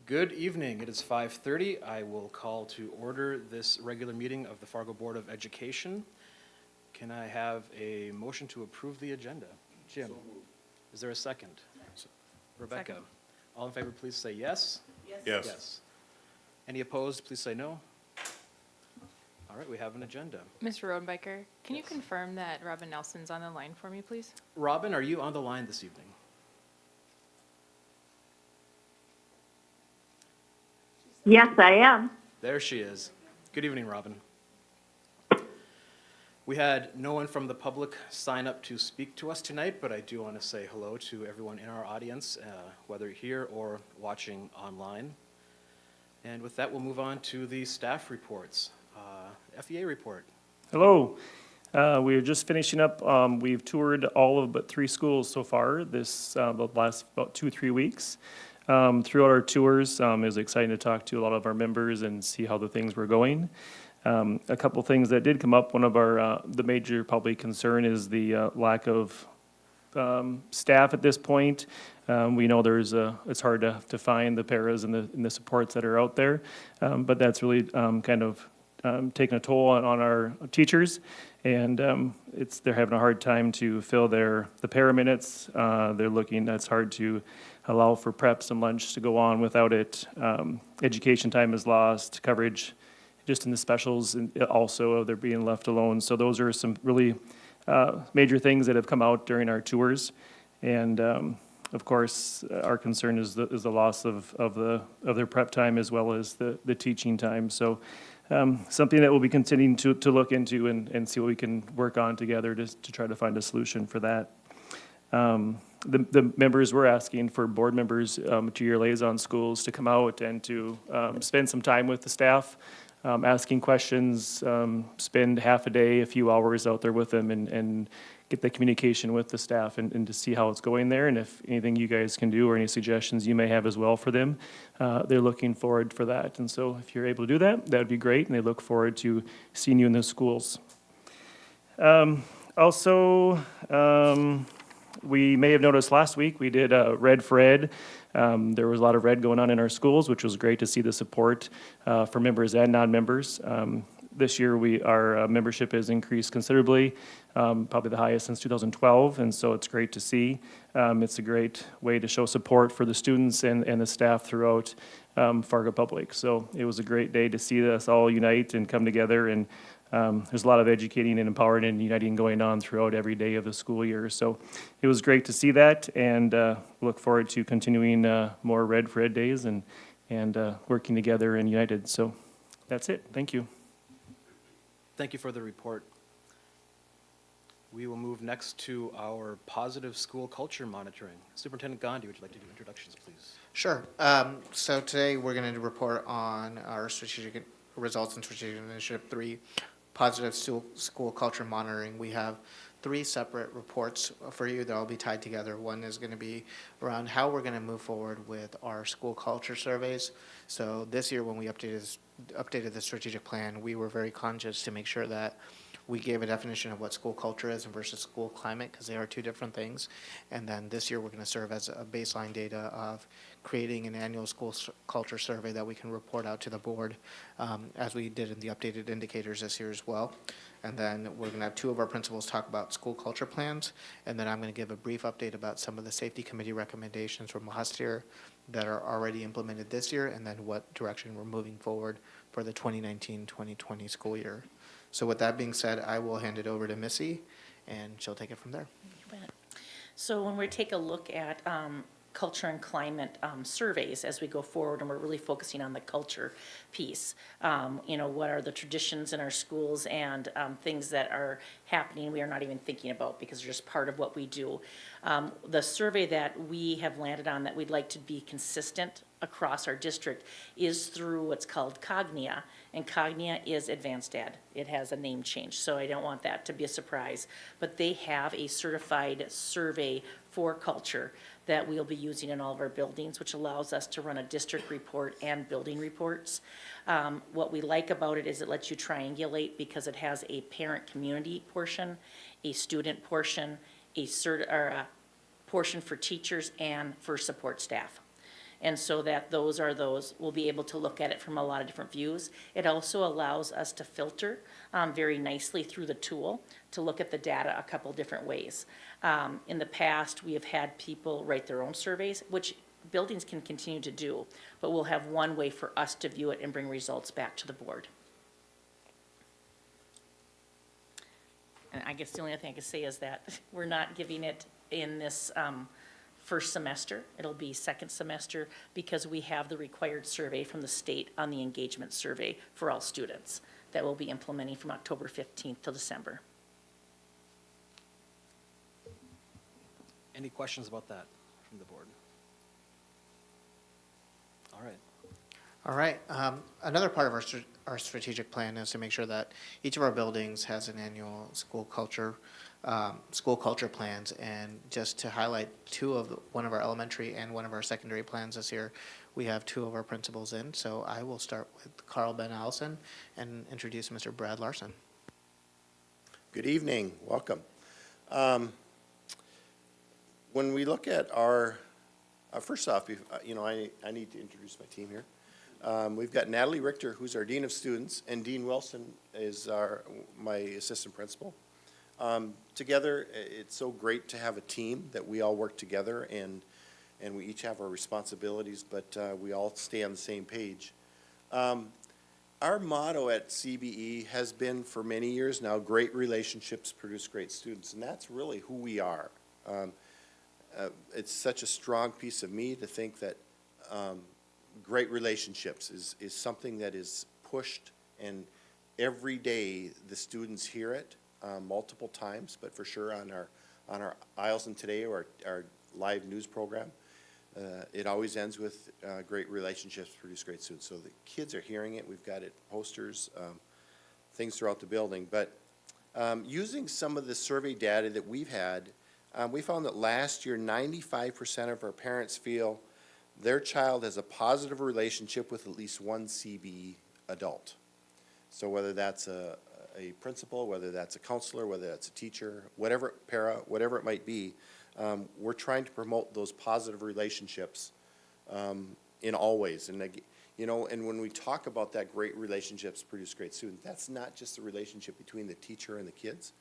Good evening. It is 5:30. I will call to order this regular meeting of the Fargo Board of Education. Can I have a motion to approve the agenda? Jim? Is there a second? Rebecca? Second. All in favor, please say yes. Yes. Yes. Any opposed, please say no. All right, we have an agenda. Mr. Rodenbiker, can you Yes. confirm that Robin Nelson's on the line for me, please? Robin, are you on the line this evening? Yes, I am. There she is. Good evening, Robin. We had no one from the public sign up to speak to us tonight, but I do want to say hello to everyone in our audience, whether here or watching online. And with that, we'll move on to the staff reports. FEA report. Hello. We are just finishing up. We've toured all of but 3 schools so far the last about 2-3 weeks. Throughout our tours, it was exciting to talk to a lot of our members and see how the things were going. A couple things that did come up. One of our the major probably concern is the lack of staff at this point. We know it's hard to find the paras and the supports that are out there, but that's really kind of taking a toll on our teachers, and they're having a hard time to fill the para minutes. That's hard to allow for preps and lunch to go on without it. Education time is lost, coverage just in the specials, and also they're being left alone. So those are some really major things that have come out during our tours, and of course our concern is the loss of their prep time as well as the teaching time. So something that we'll be continuing to look into and see what we can work on together to try to find a solution for that. The members were asking for board members to your liaison schools to come out and to spend some time with the staff, asking questions, spend half a day, a few hours out there with them and get the communication with the staff and to see how it's going there, and if anything you guys can do or any suggestions you may have as well for them. They're looking forward for that, and so if you're able to do that, that would be great, and they look forward to seeing you in the schools. We may have noticed last week we did Red for Ed. There was a lot of red going on in our schools, which was great to see the support for members and non-members. This year our membership has increased considerably, probably the highest since 2012, and so it's great to see. It's a great way to show support for the students and the staff throughout Fargo Public. So it was a great day to see us all unite and come together, and there's a lot of educating and empowering and uniting going on throughout every day of the school year. So it was great to see that, and look forward to continuing more Red for Ed days and working together and united. So that's it. Thank you. Thank you for the report. We will move next to our positive school culture monitoring. Superintendent Gandhi, would you like to do introductions, please? Sure. So today we're going to report on our strategic results in Strategic Initiative 3, Positive School Culture Monitoring. We have 3 separate reports for you that will be tied together. One is going to be around how we're going to move forward with our school culture surveys. So this year when we updated the strategic plan, we were very conscious to make sure that we gave a definition of what school culture is versus school climate, because they are 2 different things. And then this year we're going to serve as a baseline data of creating an annual school culture survey that we can report out to the board, as we did in the updated indicators this year as well. And then we're going to have 2 of our principals talk about school culture plans, and then I'm going to give a brief update about some of the safety committee recommendations from last year that are already implemented this year, and then what direction we're moving forward for the 2019-2020 school year. So with that being said, I will hand it over to Missy, and she'll take it from there. So when we take a look at culture and climate surveys as we go forward, and we're really focusing on the culture piece, what are the traditions in our schools and things that are happening we are not even thinking about because they're just part of what we do. The survey that we have landed on that we'd like to be consistent across our district is through what's called Cognia, and Cognia is Advanced Ed. It has a name change, so I don't want that to be a surprise, but they have a certified survey for culture that we'll be using in all of our buildings, which allows us to run a district report and building reports. What we like about it is it lets you triangulate because it has a parent community portion, a student portion, a portion for teachers and for support staff. And so that we'll be able to look at it from a lot of different views. It also allows us to filter very nicely through the tool to look at the data a couple different ways. In the past, we have had people write their own surveys, which buildings can continue to do, but we'll have one way for us to view it and bring results back to the board. And I guess the only other thing I can say is that we're not giving it in this first semester. It'll be second semester because we have the required survey from the state on the engagement survey for all students that we'll be implementing from October 15th till December. Any questions about that from the board? All right. All right. Another part of our strategic plan is to make sure that each of our buildings has an annual school culture plans. And just to highlight one of our elementary and one of our secondary plans this year, we have two of our principals in. So I will start with Carl Ben Allison and introduce Mr. Brad Larson. Good evening. Welcome. When we look at our, first off, I need to introduce my team here. We've got Natalie Richter, who's our Dean of Students, and Dean Wilson is my assistant principal. Together, it's so great to have a team that we all work together, and we each have our responsibilities, but we all stay on the same page. Our motto at CBE has been for many years now, great relationships produce great students, and that's really who we are. It's such a strong piece of me to think that great relationships is something that is pushed, and every day the students hear it multiple times, but for sure on our Aisles and Today or our live news program, it always ends with great relationships produce great students. So the kids are hearing it. We've got it posters, things throughout the building. But using some of the survey data that we've had, we found that last year 95% of our parents feel their child has a positive relationship with at least one CBE adult. So whether that's a principal, whether that's a counselor, whether that's a teacher, whatever, whatever it might be, we're trying to promote those positive relationships in all ways. And and when we talk about that great relationships produce great students, that's not just the relationship between the teacher and the kids.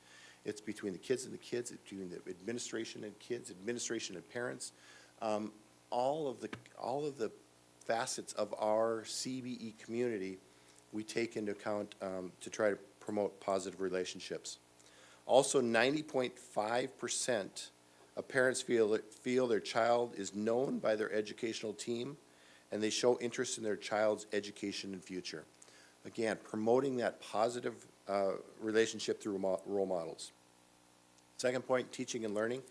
It's between the kids and the kids, it's between the administration and kids, administration and parents. All of the facets of our CBE community we take into account to try to promote positive relationships. Also, 90.5% of parents feel their child is known by their educational team, and they show interest in their child's education and future. Again, promoting that positive relationship through role models. Second point, teaching and learning.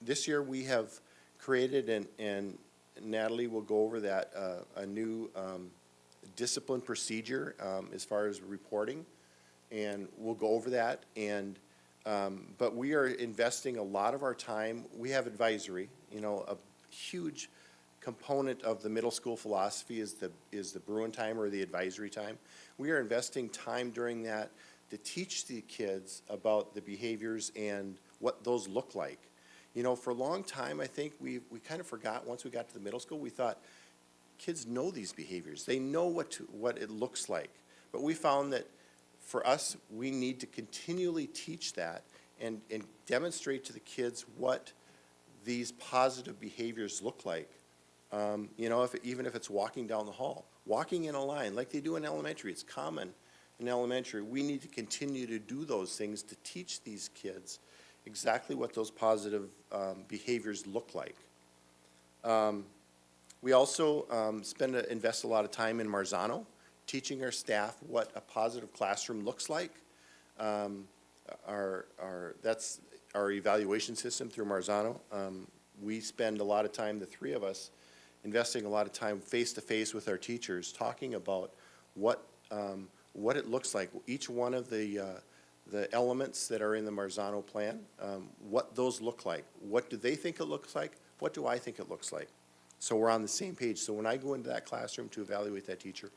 This year we have created, and Natalie will go over that, a new discipline procedure as far as reporting, and we'll go over that. And but we are investing a lot of our time. We have advisory. A huge component of the middle school philosophy is the Bruin time or the advisory time. We are investing time during that to teach the kids about the behaviors and what those look like. For a long time, I think we kind of forgot once we got to the middle school, we thought kids know these behaviors. They know what it looks like. But we found that for us, we need to continually teach that and demonstrate to the kids what these positive behaviors look like. Even if it's walking down the hall, walking in a line like they do in elementary, it's common in elementary. We need to continue to do those things to teach these kids exactly what those positive behaviors look like. We also invest a lot of time in Marzano, teaching our staff what a positive classroom looks like. That's our evaluation system through Marzano. We spend a lot of time, the three of us, investing a lot of time face-to-face with our teachers, talking about what it looks like. Each one of the elements that are in the Marzano plan, what those look like. What do they think it looks like? What do I think it looks like? So we're on the same page. So when I go into that classroom to evaluate that teacher,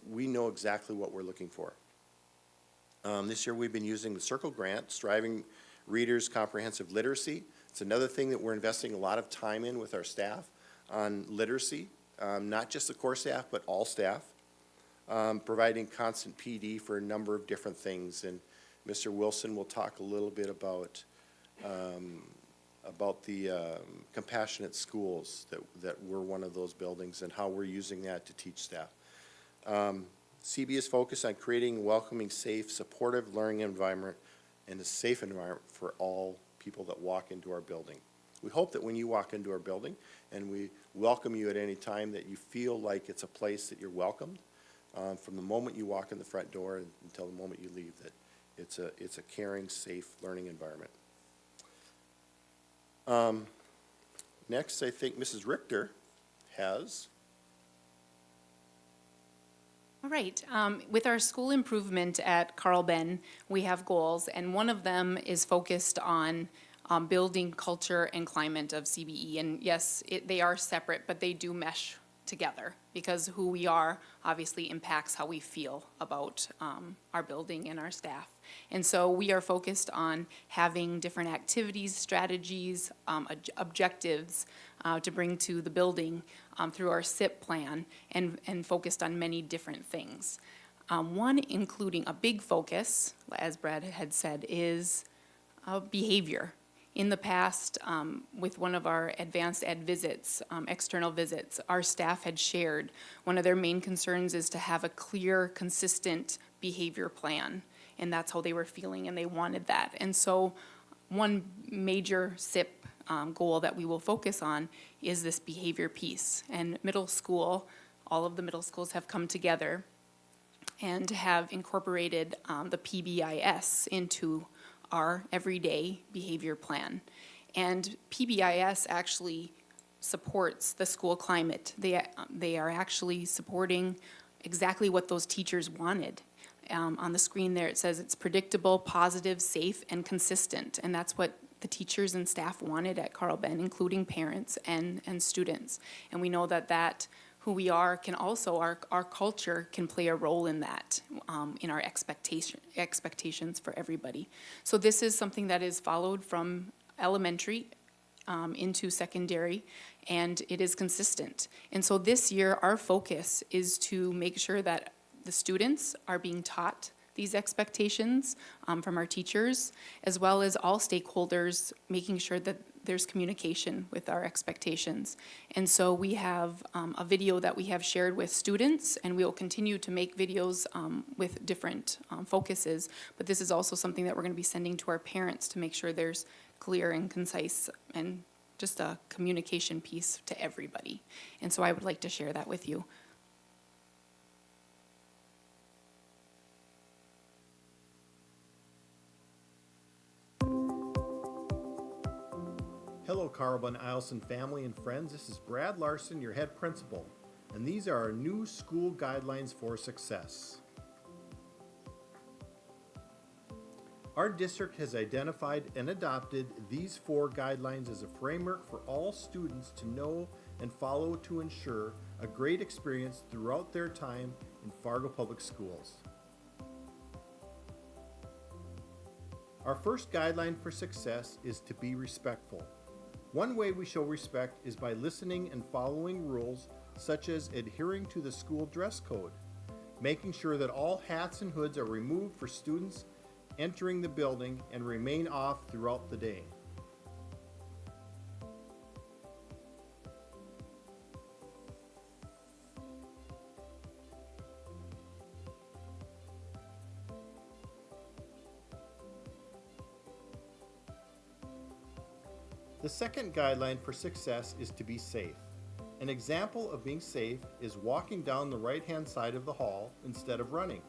we know exactly what we're looking for. This year we've been using the Circle Grant, Striving Readers Comprehensive Literacy. It's another thing that we're investing a lot of time in with our staff. on literacy, not just the core staff, but all staff, providing constant PD for a number of different things. And Mr. Wilson will talk a little bit about the compassionate schools that were one of those buildings and how we're using that to teach staff. CB is focused on creating a welcoming, safe, supportive learning environment and a safe environment for all people that walk into our building. We hope that when you walk into our building, and we welcome you at any time, that you feel like it's a place that you're welcomed from the moment you walk in the front door until the moment you leave, that it's a caring, safe learning environment. Next, I think Mrs. Richter has. All right. With our school improvement at Carl Ben, we have goals, and one of them is focused on building culture and climate of CBE. And yes, they are separate, but they do mesh together because who we are obviously impacts how we feel about our building and our staff. And so we are focused on having different activities, strategies, objectives to bring to the building through our SIP plan and focused on many different things. One including a big focus, as Brad had said, is behavior. In the past, with one of our advanced ed visits, external visits, our staff had shared one of their main concerns is to have a clear, consistent behavior plan. And that's how they were feeling, and they wanted that. And so one major SIP goal that we will focus on is this behavior piece. And middle school, all of the middle schools have come together and have incorporated the PBIS into our everyday behavior plan. And PBIS actually supports the school climate. They are actually supporting exactly what those teachers wanted. On the screen there it says it's predictable, positive, safe, and consistent. And that's what the teachers and staff wanted at Carl Ben, including parents and students. And we know that who we are can also, our culture can play a role in that, in our expectations for everybody. So this is something that is followed from elementary into secondary, and it is consistent. And so this year, our focus is to make sure that the students are being taught these expectations from our teachers, as well as all stakeholders, making sure that there's communication with our expectations. And so we have a video that we have shared with students, and we will continue to make videos with different focuses. But this is also something that we're going to be sending to our parents to make sure there's clear and concise and just a communication piece to everybody. And so I would like to share that with you. Hello, Carlbun Eielson family and friends. This is Brad Larson, your head principal, and these are our new school guidelines for success. Our district has identified and adopted these 4 guidelines as a framework for all students to know and follow to ensure a great experience throughout their time in Fargo Public Schools. Our first guideline for success is to be respectful. One way we show respect is by listening and following rules such as adhering to the school dress code, making sure that all hats and hoods are removed for students entering the building and remain off throughout the day. The second guideline for success is to be safe. An example of being safe is walking down the right-hand side of the hall instead of running.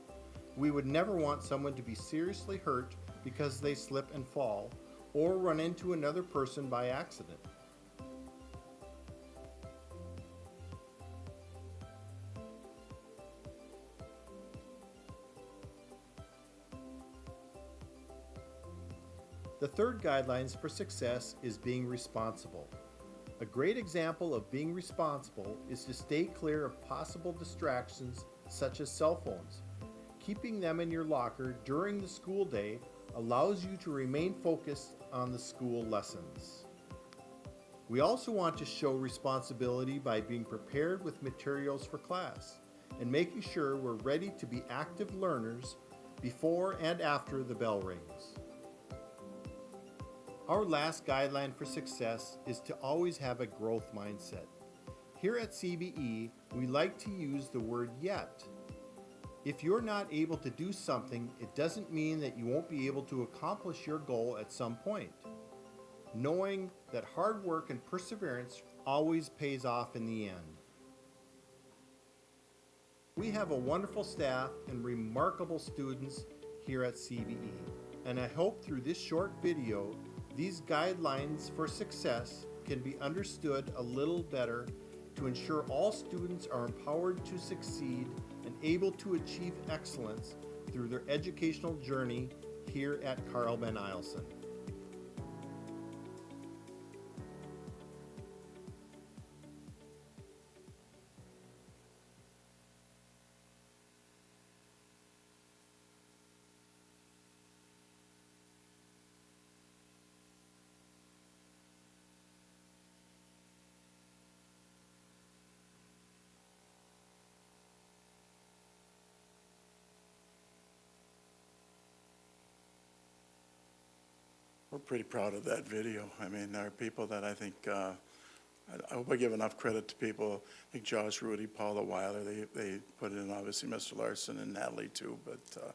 We would never want someone to be seriously hurt because they slip and fall or run into another person by accident. The third guidelines for success is being responsible. A great example of being responsible is to stay clear of possible distractions such as cell phones. Keeping them in your locker during the school day allows you to remain focused on the school lessons. We also want to show responsibility by being prepared with materials for class and making sure we're ready to be active learners before and after the bell rings. Our last guideline for success is to always have a growth mindset. Here at CBE, we like to use the word yet. If you're not able to do something, it doesn't mean that you won't be able to accomplish your goal at some point. Knowing that hard work and perseverance always pays off in the end. We have a wonderful staff and remarkable students here at CBE, and I hope through this short video, these guidelines for success can be understood a little better to ensure all students are empowered to succeed and able to achieve excellence through their educational journey here at Carl Ben Eielson. We're pretty proud of that video. I mean, there are people that I think, I hope I give enough credit to people, like Josh, Rudy, Paula Weiler, they put in, obviously, Mr. Larson and Natalie too, but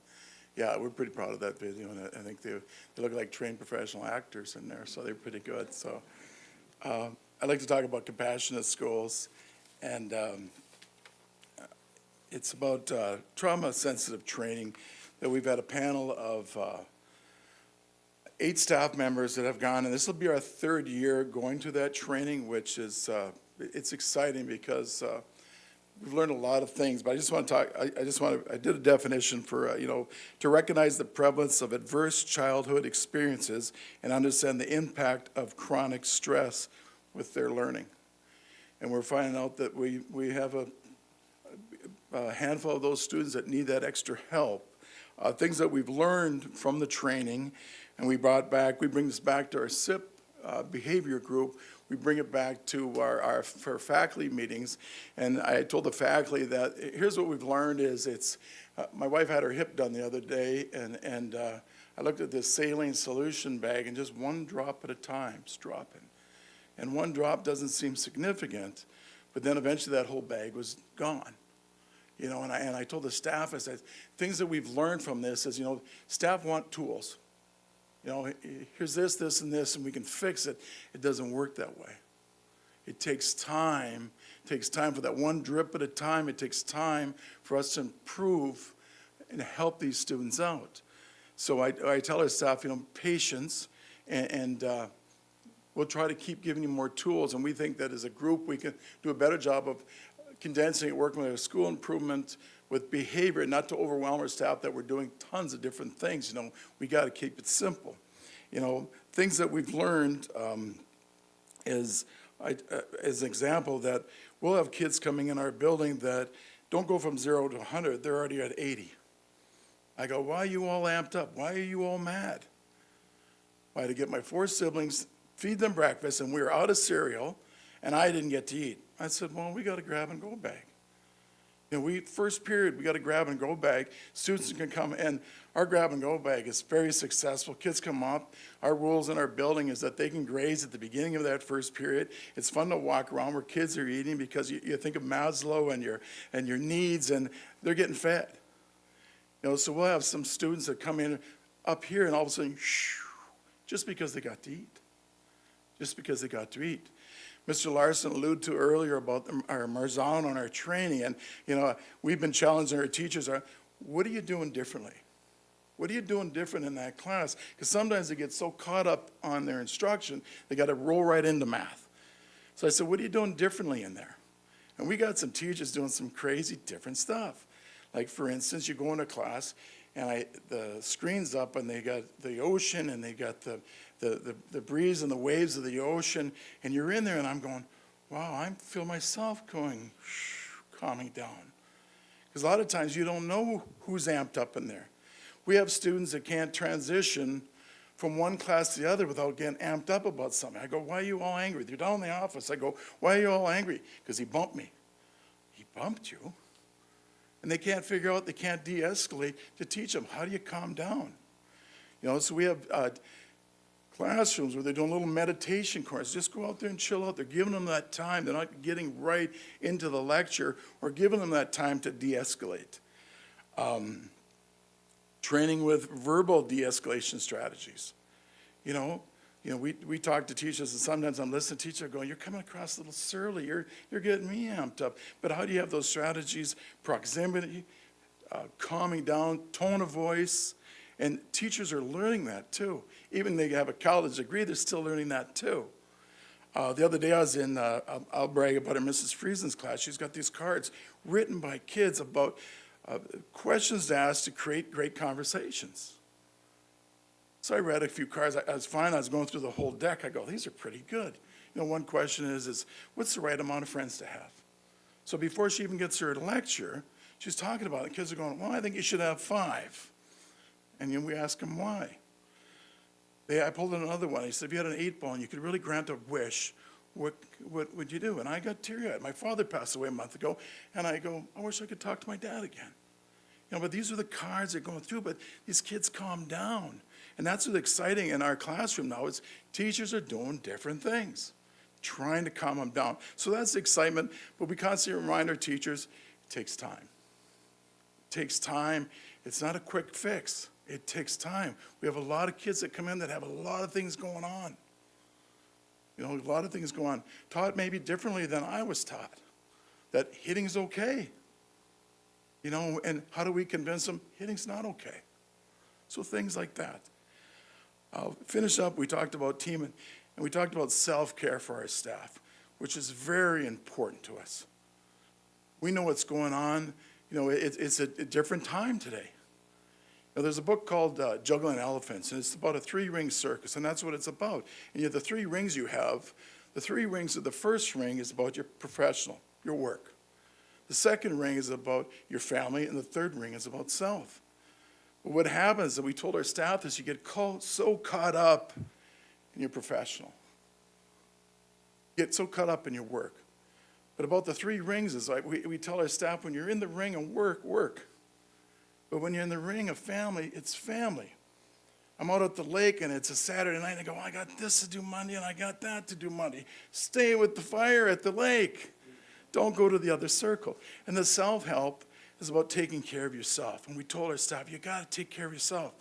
yeah, we're pretty proud of that video, and I think they look like trained professional actors in there, so they're pretty good. So I'd like to talk about compassionate schools, and it's about trauma-sensitive training, that we've had a panel of 8 staff members that have gone, and this will be our 3rd year going to that training, which is, it's exciting because we've learned a lot of things, but I just want to talk, I did a definition for, to recognize the prevalence of adverse childhood experiences and understand the impact of chronic stress with their learning. And we're finding out that we have a handful of those students that need that extra help. Things that we've learned from the training, and we bring this back to our SIP behavior group. We bring it back to our faculty meetings, and I told the faculty that here's what we've learned is my wife had her hip done the other day, and I looked at this saline solution bag, and just one drop at a time is dropping. And one drop doesn't seem significant, but then eventually that whole bag was gone. And I told the staff, I said, things that we've learned from this is, staff want tools. Here's this, this, and this, and we can fix it. It doesn't work that way. It takes time. It takes time for that one drip at a time. It takes time for us to improve and help these students out. So I tell our staff, patience, and we'll try to keep giving you more tools. And we think that as a group, we can do a better job of condensing it, working with our school improvement, with behavior, not to overwhelm our staff that we're doing tons of different things. We got to keep it simple. Things that we've learned is as an example that we'll have kids coming in our building that don't go from 0 to 100, they're already at 80. I go, why are you all amped up? Why are you all mad? I had to get my 4 siblings, feed them breakfast, and we were out of cereal, and I didn't get to eat. I said, well, we got a grab-and-go bag. First period, we got a grab-and-go bag. Students can come in. Our grab-and-go bag is very successful. Kids come up. Our rules in our building is that they can graze at the beginning of that first period. It's fun to walk around where kids are eating because you think of Maslow and your needs, and they're getting fed. So we'll have some students that come in up here, and all of a sudden, just because they got to eat. Just because they got to eat. Mr. Larson alluded to earlier about our Marzano and our training, and we've been challenging our teachers. What are you doing differently? What are you doing different in that class? Because sometimes they get so caught up on their instruction, they got to roll right into math. So I said, what are you doing differently in there? And we got some teachers doing some crazy different stuff. Like, for instance, you go into class, and the screen's up, and they got the ocean, and they got the breeze and the waves of the ocean, and you're in there, and I'm going, wow, I feel myself going, calming down. Because a lot of times you don't know who's amped up in there. We have students that can't transition from one class to the other without getting amped up about something. I go, why are you all angry? They're down in the office. I go, why are you all angry? Because he bumped me. He bumped you? And they can't figure out, they can't de-escalate to teach them, how do you calm down? You know, so we have classrooms where they're doing little meditation courses. Just go out there and chill out. They're giving them that time. They're not getting right into the lecture or giving them that time to de-escalate. Training with verbal de-escalation strategies. You know, we talk to teachers, and sometimes I'm listening to teachers going, you're coming across a little surly. You're getting me amped up. But how do you have those strategies? Proximity, calming down, tone of voice. And teachers are learning that too. Even they have a college degree, they're still learning that too. The other day I was in, I'll brag about her, Mrs. Friesen's class. She's got these cards written by kids about questions to ask to create great conversations. So I read a few cards. I was fine. I was going through the whole deck. I go, these are pretty good. You know, one question is what's the right amount of friends to have? So before she even gets her lecture, she's talking about it. The kids are going, well, I think you should have 5. And then we ask them why. I pulled in another one. He said, if you had an 8-ball and you could really grant a wish, what would you do? And I got teary-eyed. My father passed away a month ago, and I go, I wish I could talk to my dad again. You know, but these are the cards they're going through, but these kids calm down. And that's what's exciting in our classroom now is teachers are doing different things, trying to calm them down. So that's the excitement, but we constantly remind our teachers, it takes time. It takes time. It's not a quick fix. It takes time. We have a lot of kids that come in that have a lot of things going on. You know, a lot of things go on. Taught maybe differently than I was taught. That hitting's okay. You know, and how do we convince them hitting's not okay? So things like that. I'll finish up. We talked about team and we talked about self-care for our staff, which is very important to us. We know what's going on. You know, it's a different time today. Now, there's a book called Juggling Elephants, and it's about a 3-ring circus, and that's what it's about. And you have the 3 rings you have. The 3 rings of the first ring is about your professional, your work. The second ring is about your family, and the third ring is about self. But what happens, and we told our staff, is you get so caught up in your professional. You get so caught up in your work. But about the 3 rings is like we tell our staff, when you're in the ring of work, work. But when you're in the ring of family, it's family. I'm out at the lake and it's a Saturday night and I go, I got this to do Monday and I got that to do Monday. Stay with the fire at the lake. Don't go to the other circle. And the self-help is about taking care of yourself. And we told our staff, you got to take care of yourself.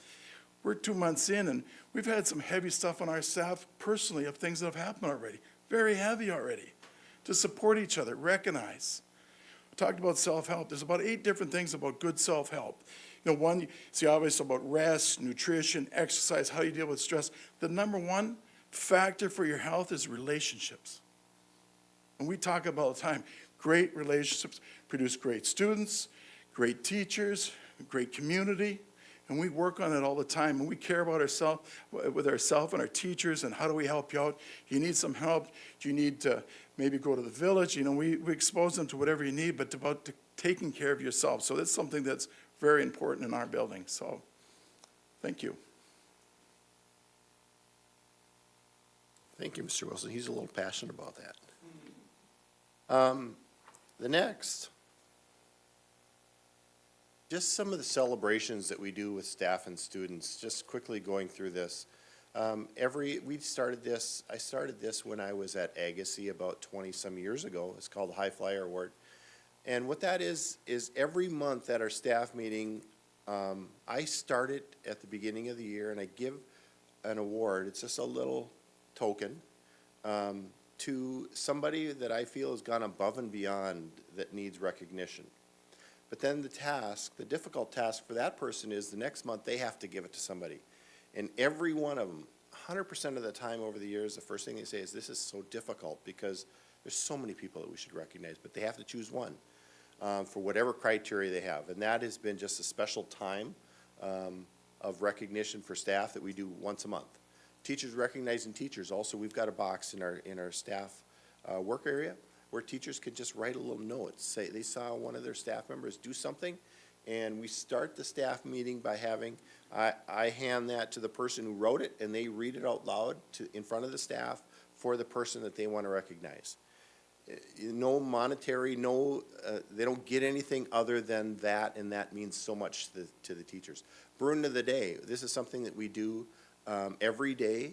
We're 2 months in and we've had some heavy stuff on our staff personally of things that have happened already. Very heavy already. To support each other, recognize. I talked about self-help. There's about 8 different things about good self-help. You know, one, it's the obvious about rest, nutrition, exercise, how you deal with stress. The number 1 factor for your health is relationships. And we talk about all the time, great relationships produce great students, great teachers, great community, and we work on it all the time. And we care about ourselves, with ourselves and our teachers, and how do we help you out? Do you need some help? Do you need to maybe go to the village? You know, we expose them to whatever you need, but about taking care of yourself. So that's something that's very important in our building. So thank you. Thank you, Mr. Wilson. He's a little passionate about that. The next, just some of the celebrations that we do with staff and students, just quickly going through this. I started this when I was at Agassiz about 20-some years ago. It's called the High Flyer Award. And what that is every month at our staff meeting, I start it at the beginning of the year and I give an award. It's just a little token to somebody that I feel has gone above and beyond that needs recognition. But then the difficult task for that person is the next month they have to give it to somebody. And every one of them, 100% of the time over the years, the first thing they say is, this is so difficult because there's so many people that we should recognize, but they have to choose one for whatever criteria they have. And that has been just a special time of recognition for staff that we do once a month. Teachers recognizing teachers. Also, we've got a box in our staff work area where teachers could just write a little note. Say they saw one of their staff members do something, And we start the staff meeting by having, I hand that to the person who wrote it, and they read it out loud in front of the staff for the person that they want to recognize. No monetary, they don't get anything other than that, and that means so much to the teachers. Bruin of the Day, this is something that we do every day.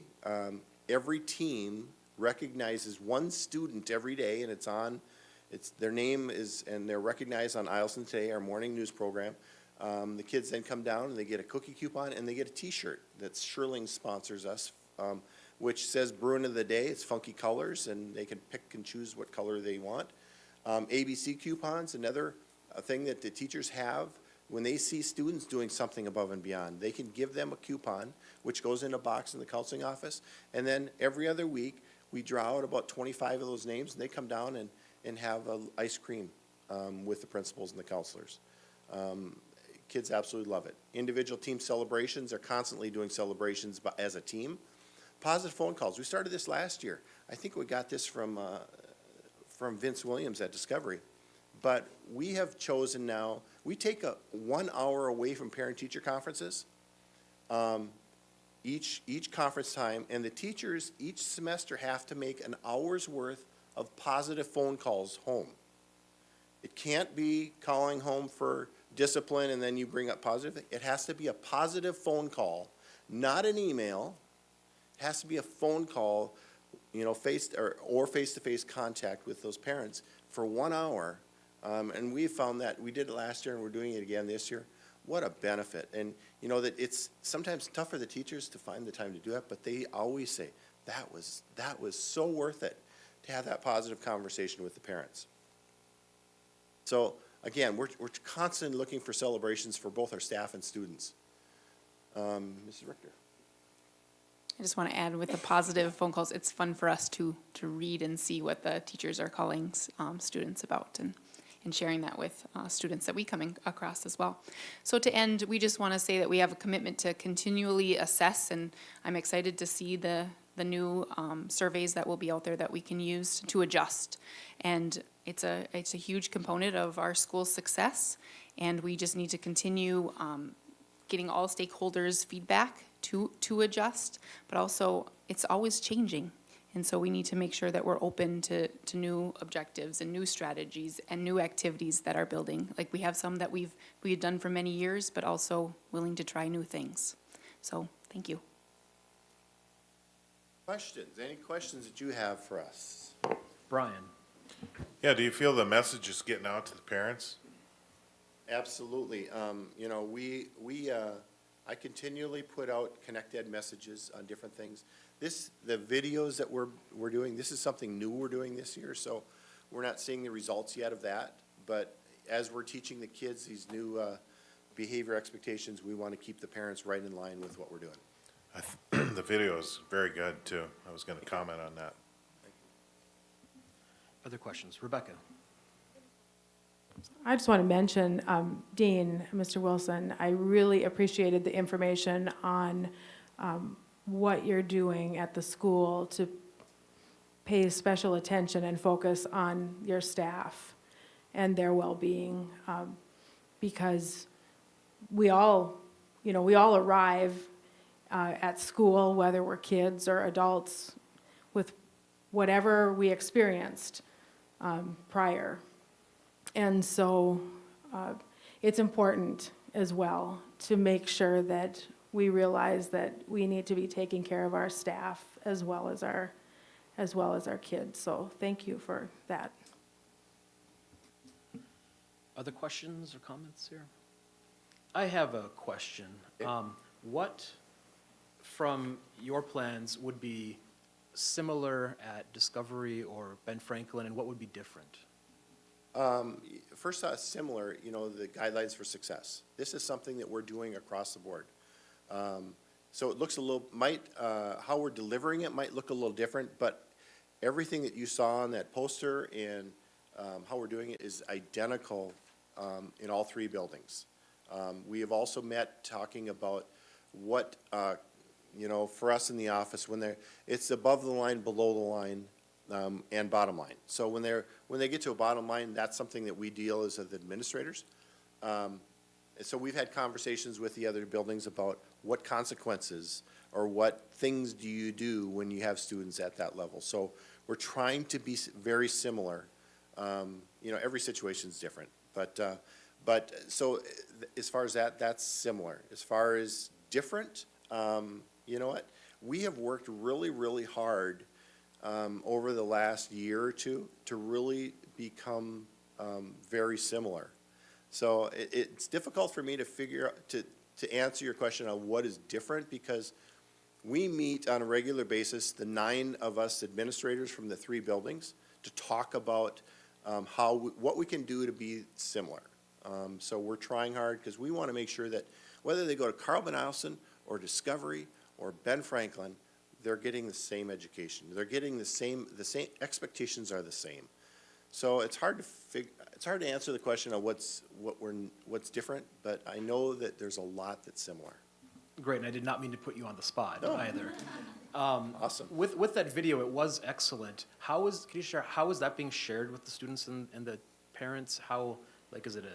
Every team recognizes one student every day, and their name is, and they're recognized on Eielson Today, our morning news program. The kids then come down and they get a cookie coupon and they get a T-shirt that Sherling sponsors us, which says Bruin of the Day. It's funky colors, and they can pick and choose what color they want. ABC coupons, another thing that the teachers have. When they see students doing something above and beyond, they can give them a coupon, which goes in a box in the counseling office. And then every other week, we draw out about 25 of those names, and they come down and have ice cream with the principals and the counselors. Kids absolutely love it. Individual team celebrations, they're constantly doing celebrations as a team. Positive phone calls, we started this last year. I think we got this from Vince Williams at Discovery. But we have chosen now, we take 1 hour away from parent-teacher conferences, each conference time, and the teachers each semester have to make an hour's worth of positive phone calls home. It can't be calling home for discipline and then you bring up positive. It has to be a positive phone call, not an email. It has to be a phone call, face-to-face contact with those parents for 1 hour. And we found that, we did it last year and we're doing it again this year. What a benefit. And that it's sometimes tough for the teachers to find the time to do it, but they always say, that was so worth it to have that positive conversation with the parents. So again, we're constantly looking for celebrations for both our staff and students. Mrs. Richter. I just want to add with the positive phone calls, it's fun for us to read and see what the teachers are calling students about and sharing that with students that we come across as well. So to end, we just want to say that we have a commitment to continually assess, and I'm excited to see the new surveys that will be out there that we can use to adjust. And it's a huge component of our school's success, and we just need to continue getting all stakeholders' feedback to adjust, but also it's always changing. And so we need to make sure that we're open to new objectives and new strategies and new activities that are building. Like we have some that we've done for many years, but also willing to try new things. So thank you. Questions? Any questions that you have for us? Brian? Yeah, do you feel the message is getting out to the parents? Absolutely. I continually put out Connect Ed messages on different things. The videos that we're doing, this is something new we're doing this year, so we're not seeing the results yet of that. But as we're teaching the kids these new behavior expectations, we want to keep the parents right in line with what we're doing. The video is very good, too. I was going to comment on that. Other questions? Rebecca? I just want to mention, Dean, Mr. Wilson, I really appreciated the information on what you're doing at the school to pay special attention and focus on your staff and their well-being, because we all arrive at school, whether we're kids or adults, with whatever we experienced prior. And so it's important as well to make sure that we realize that we need to be taking care of our staff as well as our kids. So thank you for that. Other questions or comments here? I have a question. What from your plans would be similar at Discovery or Ben Franklin, and what would be different? First off, similar, the guidelines for success. This is something that we're doing across the board. So it looks how we're delivering it might look a little different, but everything that you saw on that poster and how we're doing it is identical in all three buildings. We have also met talking about what, for us in the office, it's above the line, below the line, and bottom line. So when they get to a bottom line, that's something that we deal as the administrators. so we've had conversations with the other buildings about what consequences or what things do you do when you have students at that level. So we're trying to be very similar. You know, every situation is different, but so as far as that, that's similar. As far as different, you know what? We have worked really, really hard over the last year or two to really become very similar. So it's difficult for me to figure out, to answer your question on what is different, because we meet on a regular basis, the 9 of us administrators from the 3 buildings, to talk about what we can do to be similar. So we're trying hard because we want to make sure that whether they go to Carl Ben Eielson or Discovery or Ben Franklin, they're getting the same education. They're getting the same expectations are the same. So it's hard to answer the question of what's different, but I know that there's a lot that's similar. Great, and I did not mean to put you on the spot either. Awesome. With that video, it was excellent. Can you share, how is that being shared with the students and the parents? How, like, is it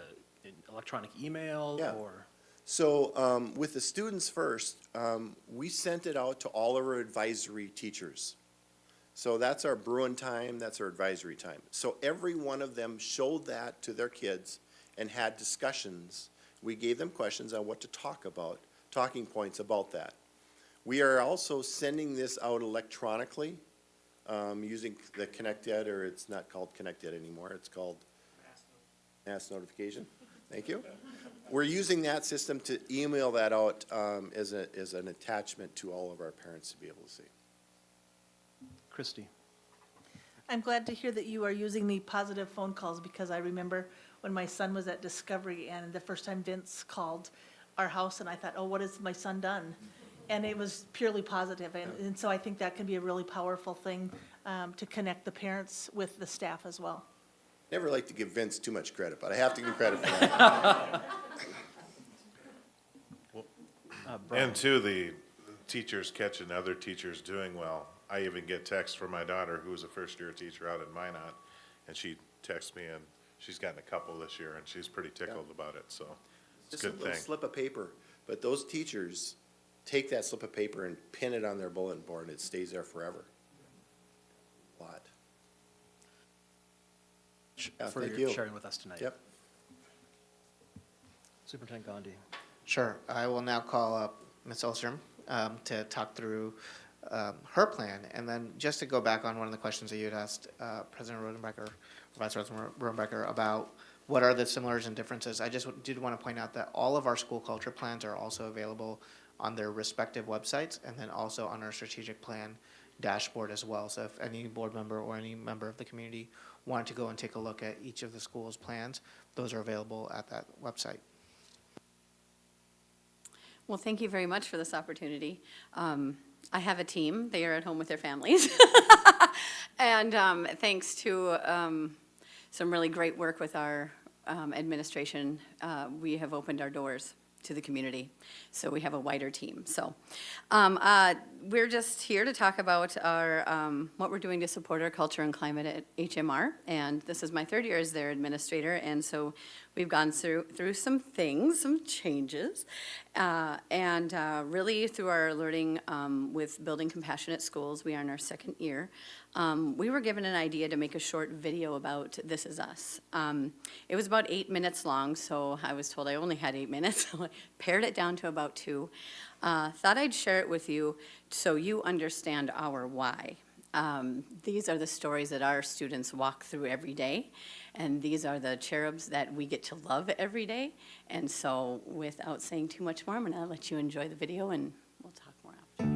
an electronic email Yeah. or? So with the students first, we sent it out to all of our advisory teachers. So that's our Bruin time, that's our advisory time. So every one of them showed that to their kids and had discussions. We gave them questions on what to talk about, talking points about that. We are also sending this out electronically using the ConnectEd, or it's not called ConnectEd anymore, it's called Mass Notification. Thank you. We're using that system to email that out as an attachment to all of our parents to be able to see. Christy? I'm glad to hear that you are using the positive phone calls, because I remember when my son was at Discovery and the first time Vince called our house, and I thought, oh, what has my son done? And it was purely positive. And so I think that can be a really powerful thing to connect the parents with the staff as well. Never like to give Vince too much credit, but I have to give credit for that. Brian? And too, the teachers catching other teachers doing well. I even get texts from my daughter, who was a first-year teacher out in Minot, and she texts me, and she's gotten a couple this year, and she's pretty tickled about it, so it's a Just a good little thing. slip of paper, but those teachers take that slip of paper and pin it on their bulletin board, and it stays there forever. A lot. Yeah, For thank your you. sharing with us tonight. Yep. Superintendent Gandhi? Sure. I will now call up Ms. Ulstrom to talk through her plan. And then just to go back on one of the questions that you had asked President Rodenbecker, Vice President Rodenbecker, about what are the similarities and differences, I just did want to point out that all of our school culture plans are also available on their respective websites, and then also on our strategic plan dashboard as well. So if any board member or any member of the community wanted to go and take a look at each of the school's plans, those are available at that website. Well, thank you very much for this opportunity. I have a team. They are at home with their families. And thanks to some really great work with our administration, we have opened our doors to the community. So we have a wider team. So we're just here to talk about our what we're doing to support our culture and climate at HMR. And this is my 3rd year as their administrator. And so we've gone through some things, some changes. And really through our learning with building compassionate schools, we are in our 2nd year. We were given an idea to make a short video about This Is Us. It was about 8 minutes long, so I was told I only had 8 minutes, so I pared it down to about 2. Thought I'd share it with you so you understand our why. These are the stories that our students walk through every day, and these are the cherubs that we get to love every day. And so without saying too much more, I'm gonna let you enjoy the video and we'll talk more after.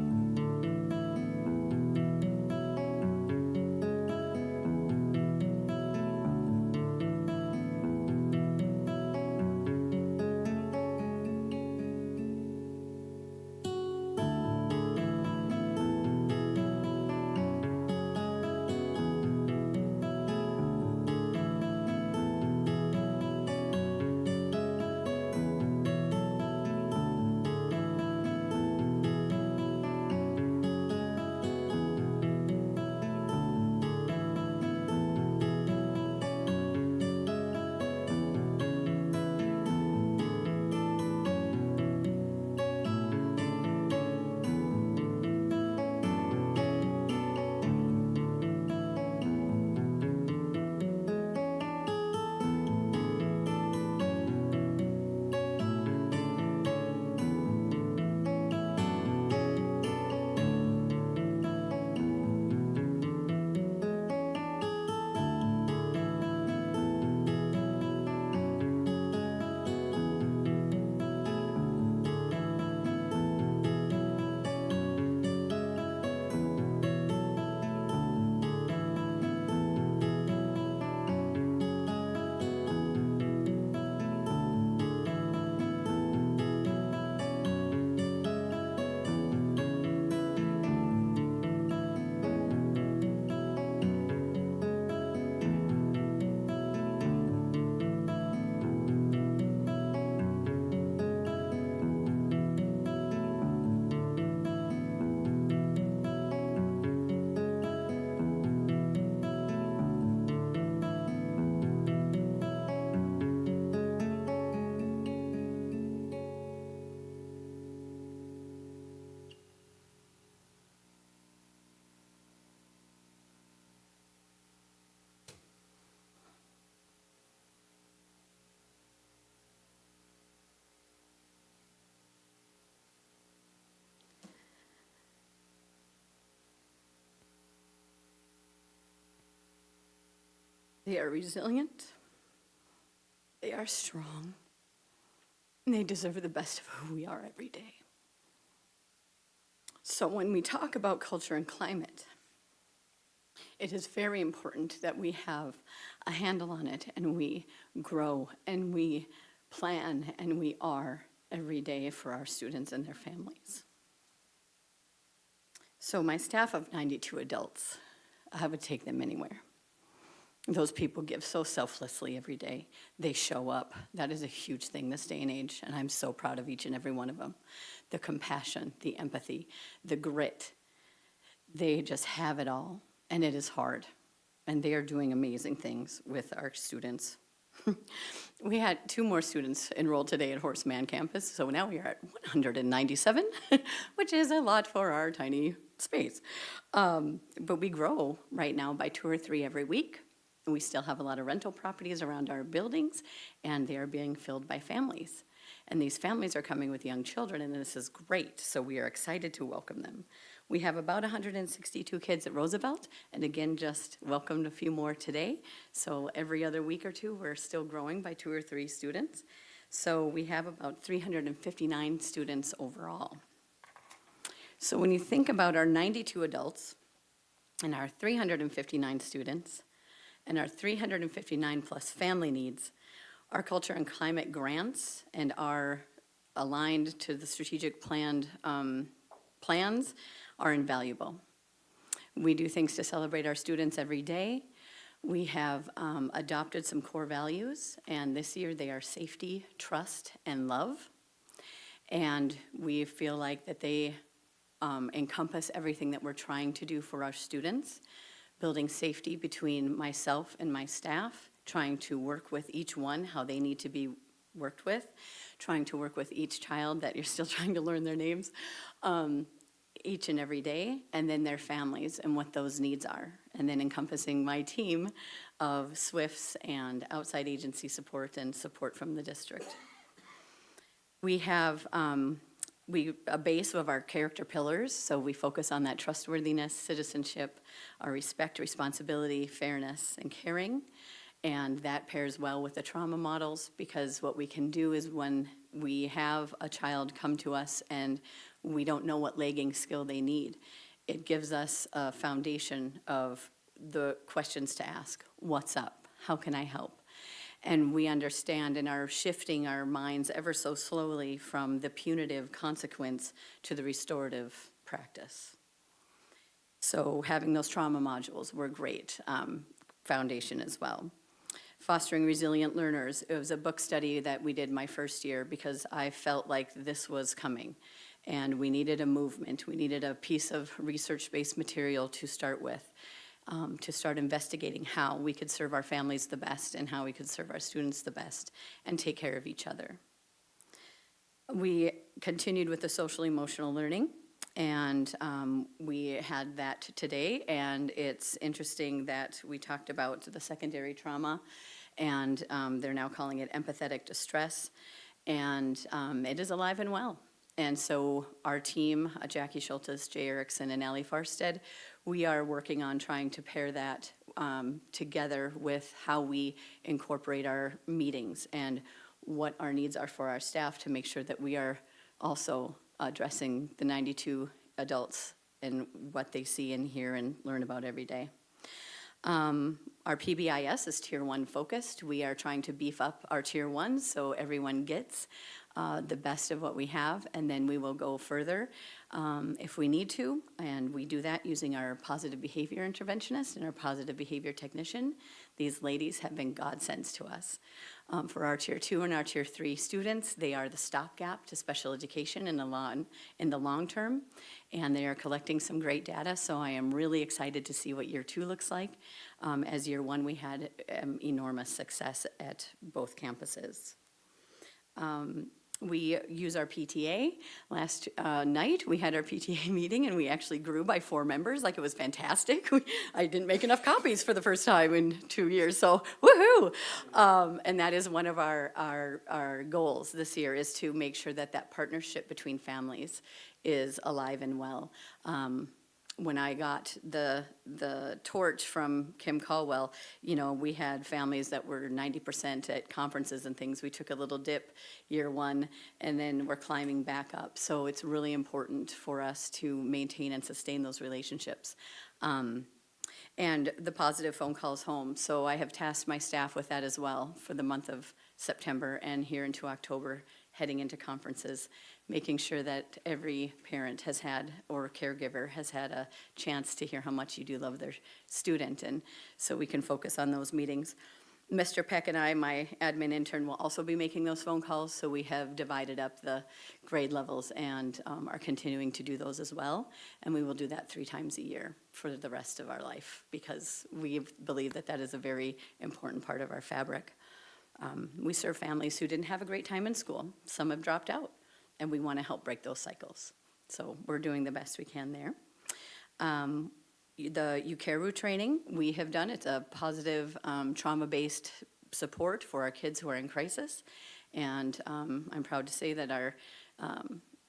They are resilient. They are strong. And they deserve the best of who we are every day. So when we talk about culture and climate, it is very important that we have a handle on it and we grow and we plan and we are every day for our students and their families. So my staff of 92 adults, I would take them anywhere. Those people give so selflessly every day. They show up. That is a huge thing this day and age, and I'm so proud of each and every one of them. The compassion, the empathy, the grit. They just have it all, and it is hard. And they are doing amazing things with our students. We had 2 more students enrolled today at Horseman campus, so now we are at 197, which is a lot for our tiny space. But we grow right now by 2 or 3 every week. We still have a lot of rental properties around our buildings, and they are being filled by families. And these families are coming with young children, and this is great, so we are excited to welcome them. We have about 162 kids at Roosevelt, and again, just welcomed a few more today. So every other week or 2, we're still growing by 2 or 3 students. So we have about 359 students overall. So when you think about our 92 adults and our 359 students, and our 359 plus family needs, our culture and climate grants and are aligned to the strategic plans are invaluable. We do things to celebrate our students every day. We have adopted some core values, and this year they are safety, trust, and love. And we feel like that they encompass everything that we're trying to do for our students. Building safety between myself and my staff, trying to work with each one, how they need to be worked with, trying to work with each child that you're still trying to learn their names, each and every day, and then their families and what those needs are, and then encompassing my team of SWIFTs and outside agency support and support from the district. We have a base of our character pillars, so we focus on that trustworthiness, citizenship, our respect, responsibility, fairness, and caring. And that pairs well with the trauma models, because what we can do is when we have a child come to us and we don't know what lagging skill they need, it gives us a foundation of the questions to ask. What's up? How can I help? And we understand and are shifting our minds ever so slowly from the punitive consequence to the restorative practice. So having those trauma modules were great foundation as well. Fostering resilient learners. It was a book study that we did my first year because I felt like this was coming. And we needed a movement. We needed a piece of research-based material to start with. To start investigating how we could serve our families the best and how we could serve our students the best and take care of each other. We continued with the social emotional learning, and we had that today, and it's interesting that we talked about the secondary trauma, and they're now calling it empathetic distress, and it is alive and well. And so our team, Jackie Schultes, Jay Erickson, and Allie Farstead, we are working on trying to pair that together with how we incorporate our meetings and what our needs are for our staff to make sure that we are also addressing the 92 adults and what they see and hear and learn about every day. Our PBIS is Tier 1 focused. We are trying to beef up our Tier 1 so everyone gets the best of what we have, and then we will go further if we need to, and we do that using our positive behavior interventionist and our positive behavior technician. These ladies have been godsends to us. For our Tier 2 and our Tier 3 students, they are the stopgap to special education in the long term, and they are collecting some great data, so I am really excited to see what Year 2 looks like. As Year 1, we had enormous success at both campuses. We use our PTA. Last night, we had our PTA meeting, and we actually grew by 4 members. Like, it was fantastic. I didn't make enough copies for the first time in 2 years, so woohoo! And that is one of our goals this year, is to make sure that that partnership between families is alive and well. when I got the torch from Kim Caldwell, you know, we had families that were 90% at conferences and things. We took a little dip year one, and then we're climbing back up. So it's really important for us to maintain and sustain those relationships. And the positive phone calls home. So I have tasked my staff with that as well for the month of September and here into October, heading into conferences, making sure that every parent has had, or caregiver has had a chance to hear how much you do love their student, and so we can focus on those meetings. Mr. Peck and I, my admin intern, will also be making those phone calls, so we have divided up the grade levels and are continuing to do those as well. And we will do that 3 times a year for the rest of our life, because we believe that that is a very important part of our fabric. We serve families who didn't have a great time in school. Some have dropped out, and we want to help break those cycles. So we're doing the best we can there. The UCARU training we have done, it's a positive trauma-based support for our kids who are in crisis. And I'm proud to say that our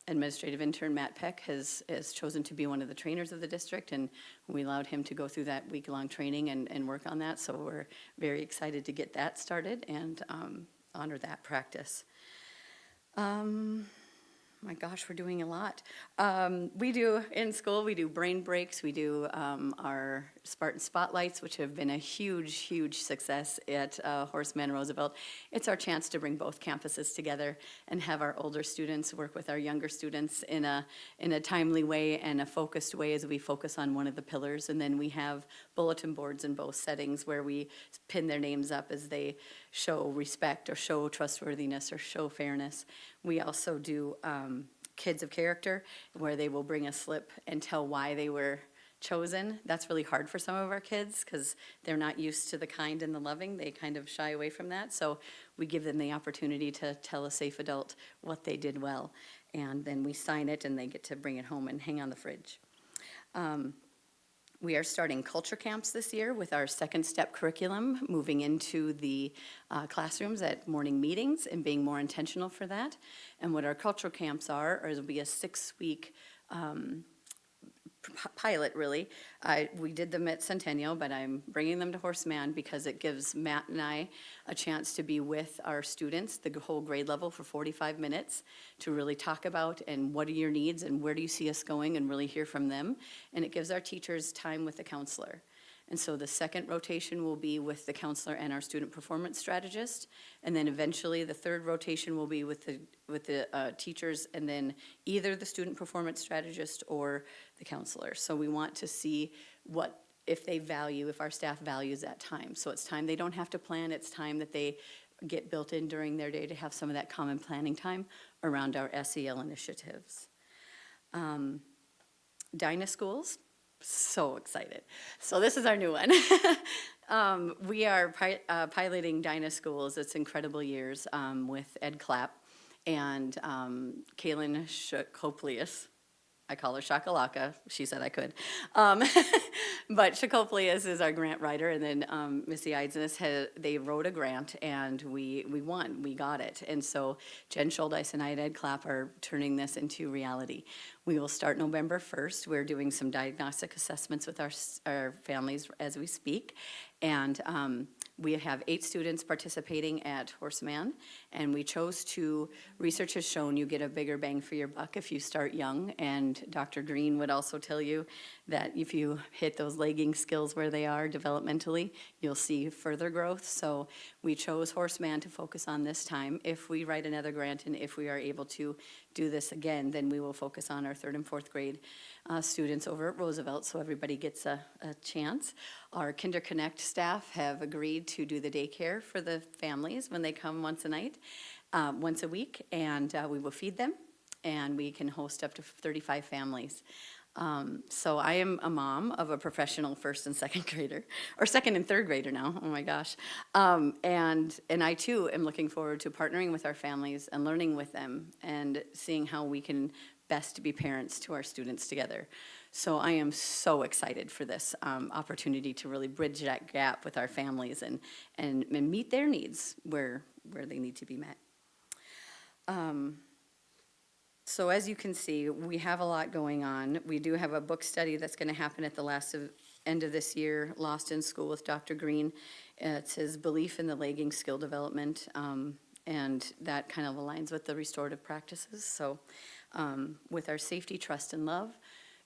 administrative intern, Matt Peck, has chosen to be one of the trainers of the district, and we allowed him to go through that week-long training and work on that. So we're very excited to get that started and honor that practice. My gosh, we're doing a lot. We do, in school, we do brain breaks. We do our Spartan Spotlights, which have been a huge, huge success at Horseman Roosevelt. It's our chance to bring both campuses together and have our older students work with our younger students in a timely way and a focused way as we focus on one of the pillars. And then we have bulletin boards in both settings where we pin their names up as they show respect or show trustworthiness or show fairness. We also do Kids of Character, where they will bring a slip and tell why they were chosen. That's really hard for some of our kids because they're not used to the kind and the loving. They kind of shy away from that. So we give them the opportunity to tell a safe adult what they did well. And then we sign it and they get to bring it home and hang on the fridge. We are starting culture camps this year with our second step curriculum, moving into the classrooms at morning meetings and being more intentional for that. And what our cultural camps are it'll be a 6-week pilot, really. We did them at Centennial, but I'm bringing them to Horseman because it gives Matt and I a chance to be with our students, the whole grade level, for 45 minutes to really talk about and what are your needs and where do you see us going, and really hear from them. And it gives our teachers time with the counselor. And so the second rotation will be with the counselor and our student performance strategist. And then eventually the third rotation will be with the teachers, and then either the student performance strategist or the counselor. So we want to see if our staff values that time. So it's time they don't have to plan, it's time that they get built in during their day to have some of that common planning time around our SEL initiatives. Dyna Schools. So excited. So this is our new one. We are piloting Dyna Schools. It's Incredible Years with Ed Clapp and Kaylin Shakopoulos. I call her Shakalaka. She said I could. But Shakopoulos is our grant writer, and then Missy Eidsness, they wrote a grant, and we won. We got it. And so Jen Scholdice and I at Ed Clapp are turning this into reality. We will start November 1st. We're doing some diagnostic assessments with our families as we speak. And we have 8 students participating at Horseman, and we chose to, research has shown you get a bigger bang for your buck if you start young, and Dr. Green would also tell you that if you hit those legging skills where they are developmentally, you'll see further growth. So we chose Horseman to focus on this time. If we write another grant and if we are able to do this again, then we will focus on our 3rd and 4th grade students over at Roosevelt, so everybody gets a chance. Our Kinder Connect staff have agreed to do the daycare for the families when they come once a week, and we will feed them, and we can host up to 35 families. So I am a mom of a professional 1st and 2nd grader, or 2nd and 3rd grader now, oh my gosh. And I too am looking forward to partnering with our families and learning with them and seeing how we can best be parents to our students together. So I am so excited for this opportunity to really bridge that gap with our families and meet their needs where they need to be met. So as you can see, we have a lot going on. We do have a book study that's going to happen at the end of this year, Lost in School with Dr. Green. It's his belief in the lagging skill development, and that kind of aligns with the restorative practices. So with our safety, trust, and love,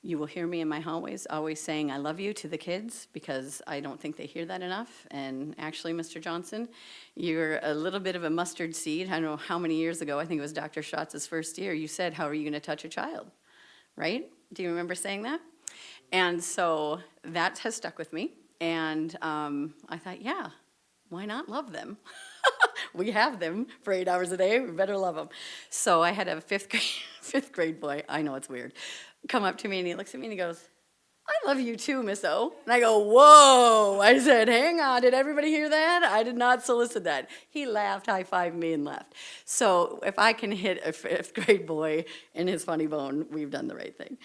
you will hear me in my hallways always saying I love you to the kids, because I don't think they hear that enough. And actually, Mr. Johnson, you're a little bit of a mustard seed. I don't know how many years ago, I think it was Dr. Schatz's first year, you said, how are you going to touch a child? Right? Do you remember saying that? And so that has stuck with me. And I thought, yeah, why not love them? We have them for 8 hours a day. We better love them. So I had a fifth grade boy, I know it's weird, come up to me and he looks at me and he goes, I love you too, Miss O. And I go, whoa. I said, hang on, did everybody hear that? I did not solicit that. He laughed, high-fived me, and left. So if I can hit a fifth grade boy in his funny bone, we've done the right thing.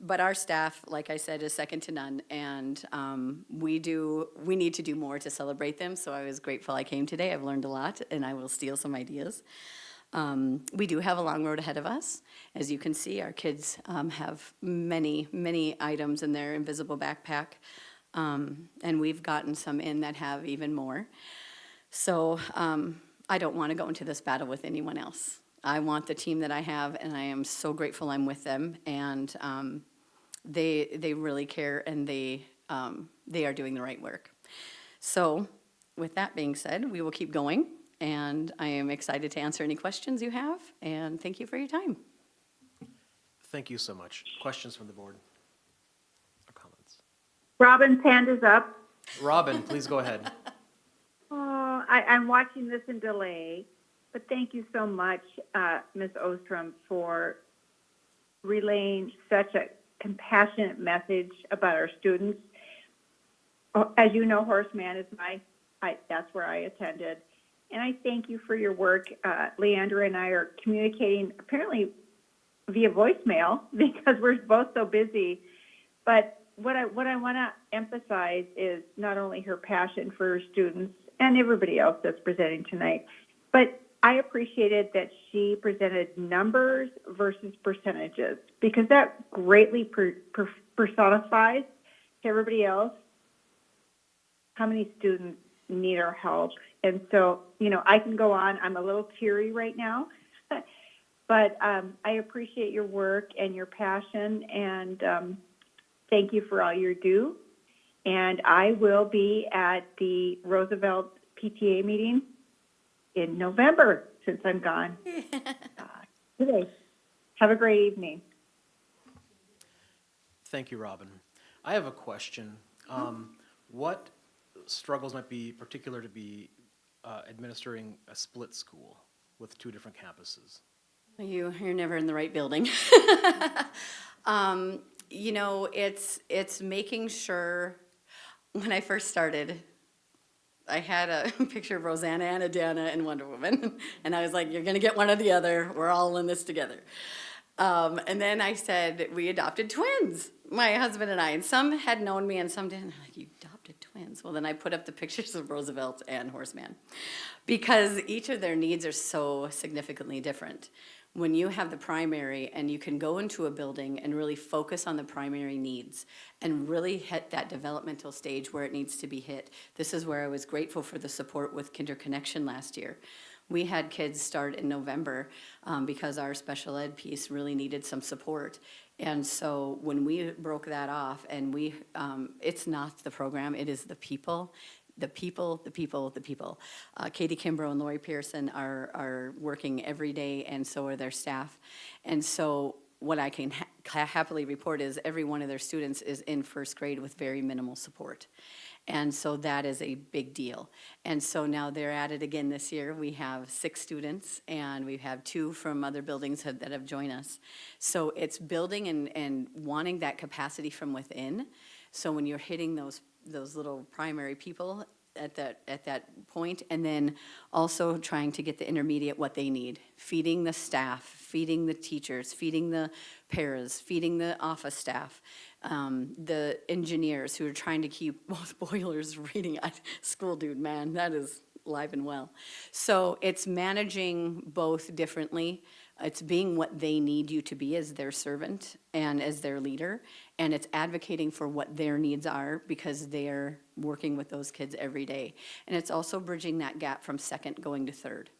But our staff, like I said, is second to none, and we need to do more to celebrate them, so I was grateful I came today. I've learned a lot, and I will steal some ideas. We do have a long road ahead of us. As you can see, our kids have many, many items in their invisible backpack, and we've gotten some in that have even more. So I don't want to go into this battle with anyone else. I want the team that I have, and I am so grateful I'm with them, and they really care, and they are doing the right work. So with that being said, we will keep going. And I am excited to answer any questions you have, and thank you for your time. Thank you so much. Questions from the board or comments? Robin's hand is up. Robin, please go ahead. Oh, I'm watching this in delay, but thank you so much, Ms. Ostrom, for relaying such a compassionate message about our students. As you know, Horace Mann is that's where I attended. And I thank you for your work. Leandra and I are communicating apparently via voicemail because we're both so busy. But what I want to emphasize is not only her passion for her students and everybody else that's presenting tonight, but I appreciated that she presented numbers versus percentages, because that greatly personifies to everybody else how many students need our help. And so, I can go on. I'm a little teary right now, but I appreciate your work and your passion, and thank you for all you do. And I will be at the Roosevelt PTA meeting in November, since I'm gone today. Have a great evening. Thank you, Robin. I have a question. What struggles might be particular to be administering a split school with 2 different campuses? You're never in the right building. It's making sure. When I first started, I had a picture of Rosanna, Anna, Dana, and Wonder Woman, and I was like, "You're gonna get one or the other. We're all in this together." And then I said, we adopted twins, my husband and I, and some had known me and some didn't. I'm like, you adopted twins? Well, then I put up the pictures of Roosevelt and Horseman, because each of their needs are so significantly different. When you have the primary and you can go into a building and really focus on the primary needs and really hit that developmental stage where it needs to be hit. This is where I was grateful for the support with Kinder Connection last year. We had kids start in November because our special ed piece really needed some support. And so when we broke that off, and it's not the program, it is the people. The people. Katie Kimbrough and Lori Pearson are working every day, and so are their staff. And so what I can happily report is every one of their students is in first grade with very minimal support. And so that is a big deal. And so now they're at it again this year. We have 6 students, and we have 2 from other buildings that have joined us. So it's building and wanting that capacity from within. So when you're hitting those little primary people at that point, and then also trying to get the intermediate what they need, feeding the staff, feeding the teachers, feeding the paras, feeding the office staff, the engineers who are trying to keep both boilers reading. School dude, man, that is live and well. So it's managing both differently, It's being what they need you to be as their servant and as their leader, and it's advocating for what their needs are because they're working with those kids every day. And it's also bridging that gap from second going to third,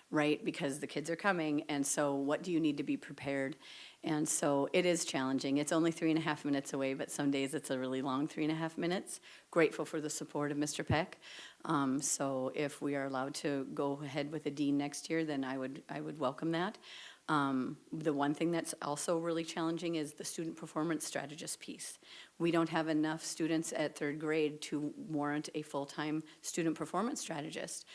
right? Because the kids are coming, and so what do you need to be prepared? And so it is challenging. It's only 3.5 minutes away, but some days it's a really long 3.5 minutes. Grateful for the support of Mr. Peck. So if we are allowed to go ahead with a dean next year, then I would welcome that. The one thing that's also really challenging is the student performance strategist piece. We don't have enough students at third grade to warrant a full-time student performance strategist.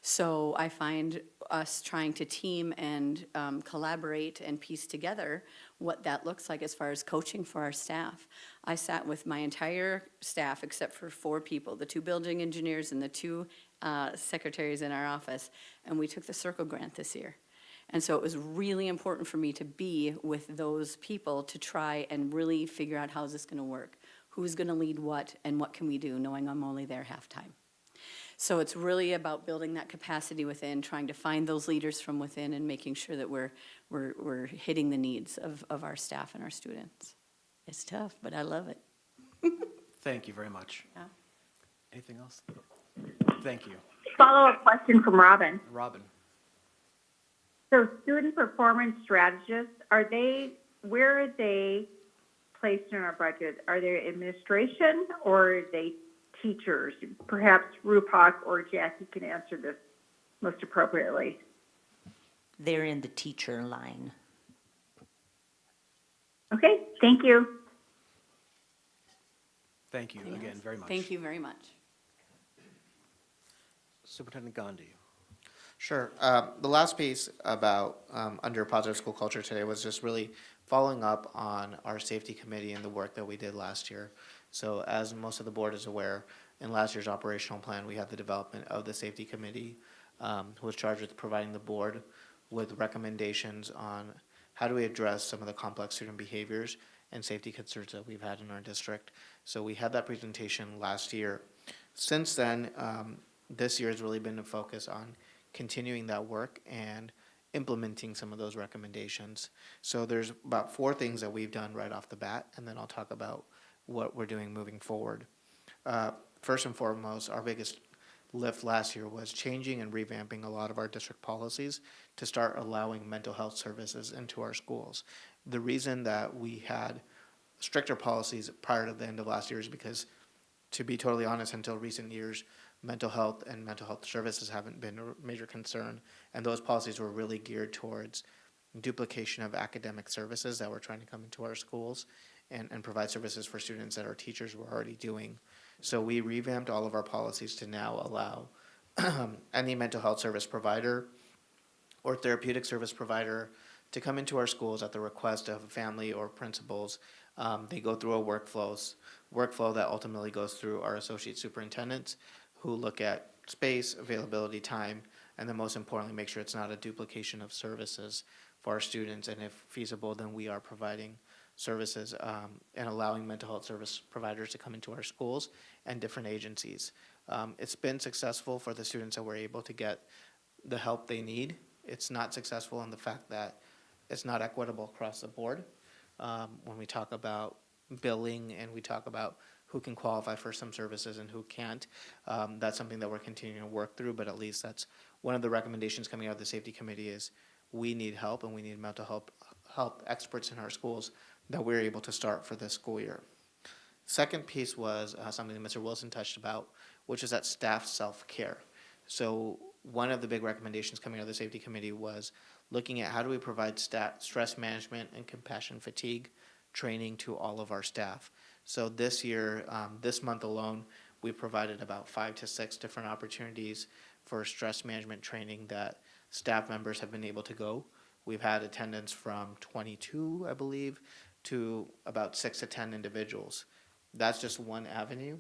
So I find us trying to team and collaborate and piece together what that looks like as far as coaching for our staff. I sat with my entire staff except for 4 people, the 2 building engineers and the 2 secretaries in our office, and we took the Circle Grant this year. And so it was really important for me to be with those people to try and really figure out how is this going to work, who's going to lead what, and what can we do, knowing I'm only there half-time. So it's really about building that capacity within, trying to find those leaders from within, and making sure that we're hitting the needs of our staff and our students. It's tough, but I love it. Thank you very much. Yeah. Anything else? Thank you. Follow-up question from Robin. Robin. So student performance strategists, where are they placed in our budget? Are they administration or are they teachers? Perhaps Rupak or Jackie can answer this most appropriately. They're in the teacher line. Okay, thank you. Thank you again very much. Thank you very much. Superintendent Gandhi. Sure. The last piece about under positive school culture today was just really following up on our safety committee and the work that we did last year. So as most of the board is aware, in last year's operational plan, we had the development of the safety committee who was charged with providing the board with recommendations on how do we address some of the complex student behaviors and safety concerns that we've had in our district. So we had that presentation last year. Since then, this year has really been a focus on continuing that work and implementing some of those recommendations. So there's about 4 things that we've done right off the bat, and then I'll talk about what we're doing moving forward. First and foremost, our biggest lift last year was changing and revamping a lot of our district policies to start allowing mental health services into our schools. The reason that we had stricter policies prior to the end of last year is because, to be totally honest, until recent years, mental health and mental health services haven't been a major concern, and those policies were really geared towards duplication of academic services that were trying to come into our schools and provide services for students that our teachers were already doing. So we revamped all of our policies to now allow any mental health service provider or therapeutic service provider to come into our schools at the request of a family or principals. They go through a workflow that ultimately goes through our associate superintendents, who look at space, availability, time, and then most importantly, make sure it's not a duplication of services for our students. And if feasible, then we are providing services and allowing mental health service providers to come into our schools and different agencies. It's been successful for the students that were able to get the help they need. It's not successful in the fact that it's not equitable across the board. When we talk about billing and we talk about who can qualify for some services and who can't, that's something that we're continuing to work through, but at least that's one of the recommendations coming out of the safety committee is we need help and we need mental health experts in our schools that we're able to start for this school year. Second piece was something that Mr. Wilson touched about, which is that staff self-care. So one of the big recommendations coming out of the safety committee was looking at how do we provide stress management and compassion fatigue training to all of our staff. So this year, this month alone, we provided about 5 to 6 different opportunities for stress management training that staff members have been able to go. We've had attendance from 22, I believe, to about 6 to 10 individuals. That's just one avenue.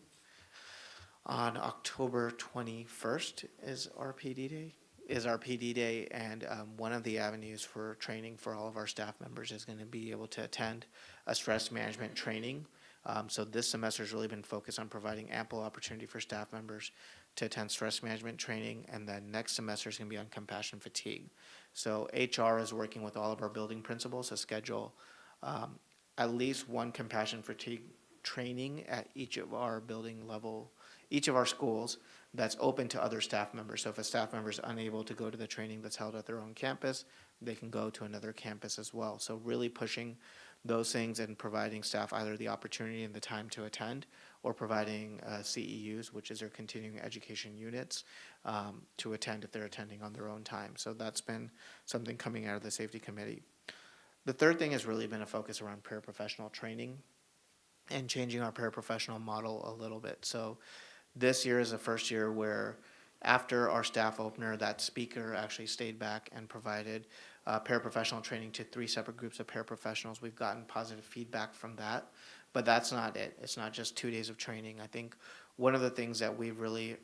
On October 21st is our PD Day, and one of the avenues for training for all of our staff members is going to be able to attend a stress management training. So this semester has really been focused on providing ample opportunity for staff members to attend stress management training, and then next semester is going to be on compassion fatigue. So HR is working with all of our building principals to schedule at least one compassion fatigue training at each of our building level, each of our schools that's open to other staff members. So if a staff member is unable to go to the training that's held at their own campus, they can go to another campus as well. So really pushing those things and providing staff either the opportunity and the time to attend, or providing CEUs, which is their continuing education units, to attend if they're attending on their own time. So that's been something coming out of the safety committee. The third thing has really been a focus around paraprofessional training and changing our paraprofessional model a little bit. So this year is the first year where after our staff opener, that speaker actually stayed back and provided paraprofessional training to 3 separate groups of paraprofessionals. We've gotten positive feedback from that, but that's not it. It's not just 2 days of training. I think one of the things that we've really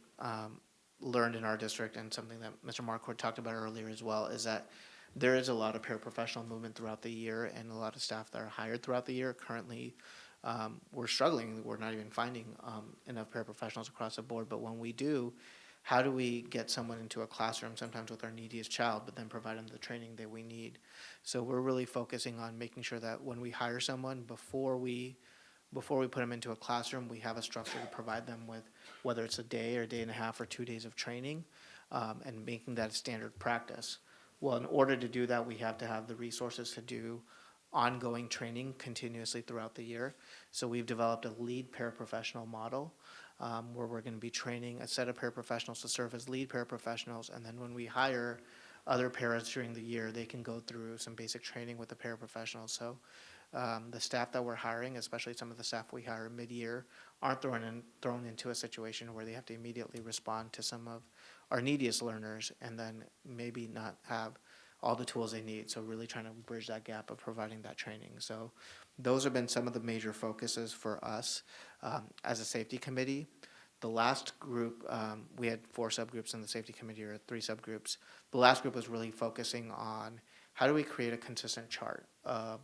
learned in our district, and something that Mr. Marquardt talked about earlier as well, is that there is a lot of paraprofessional movement throughout the year, and a lot of staff that are hired throughout the year. Currently, we're struggling. We're not even finding enough paraprofessionals across the board, but when we do, how do we get someone into a classroom, sometimes with our neediest child, but then provide them the training that we need? So we're really focusing on making sure that when we hire someone, before we put them into a classroom, we have a structure to provide them with, whether it's a day or a day and a half or 2 days of training, and making that a standard practice. Well, in order to do that, we have to have the resources to do ongoing training continuously throughout the year. So we've developed a lead paraprofessional model, where we're going to be training a set of paraprofessionals to serve as lead paraprofessionals, and then when we hire other paras during the year, they can go through some basic training with the paraprofessionals. So the staff that we're hiring, especially some of the staff we hire mid-year, aren't thrown into a situation where they have to immediately respond to some of our neediest learners and then maybe not have all the tools they need. So really trying to bridge that gap of providing that training. So those have been some of the major focuses for us as a safety committee. The last group, we had 4 subgroups in the safety committee, or 3 subgroups. The last group was really focusing on how do we create a consistent chart of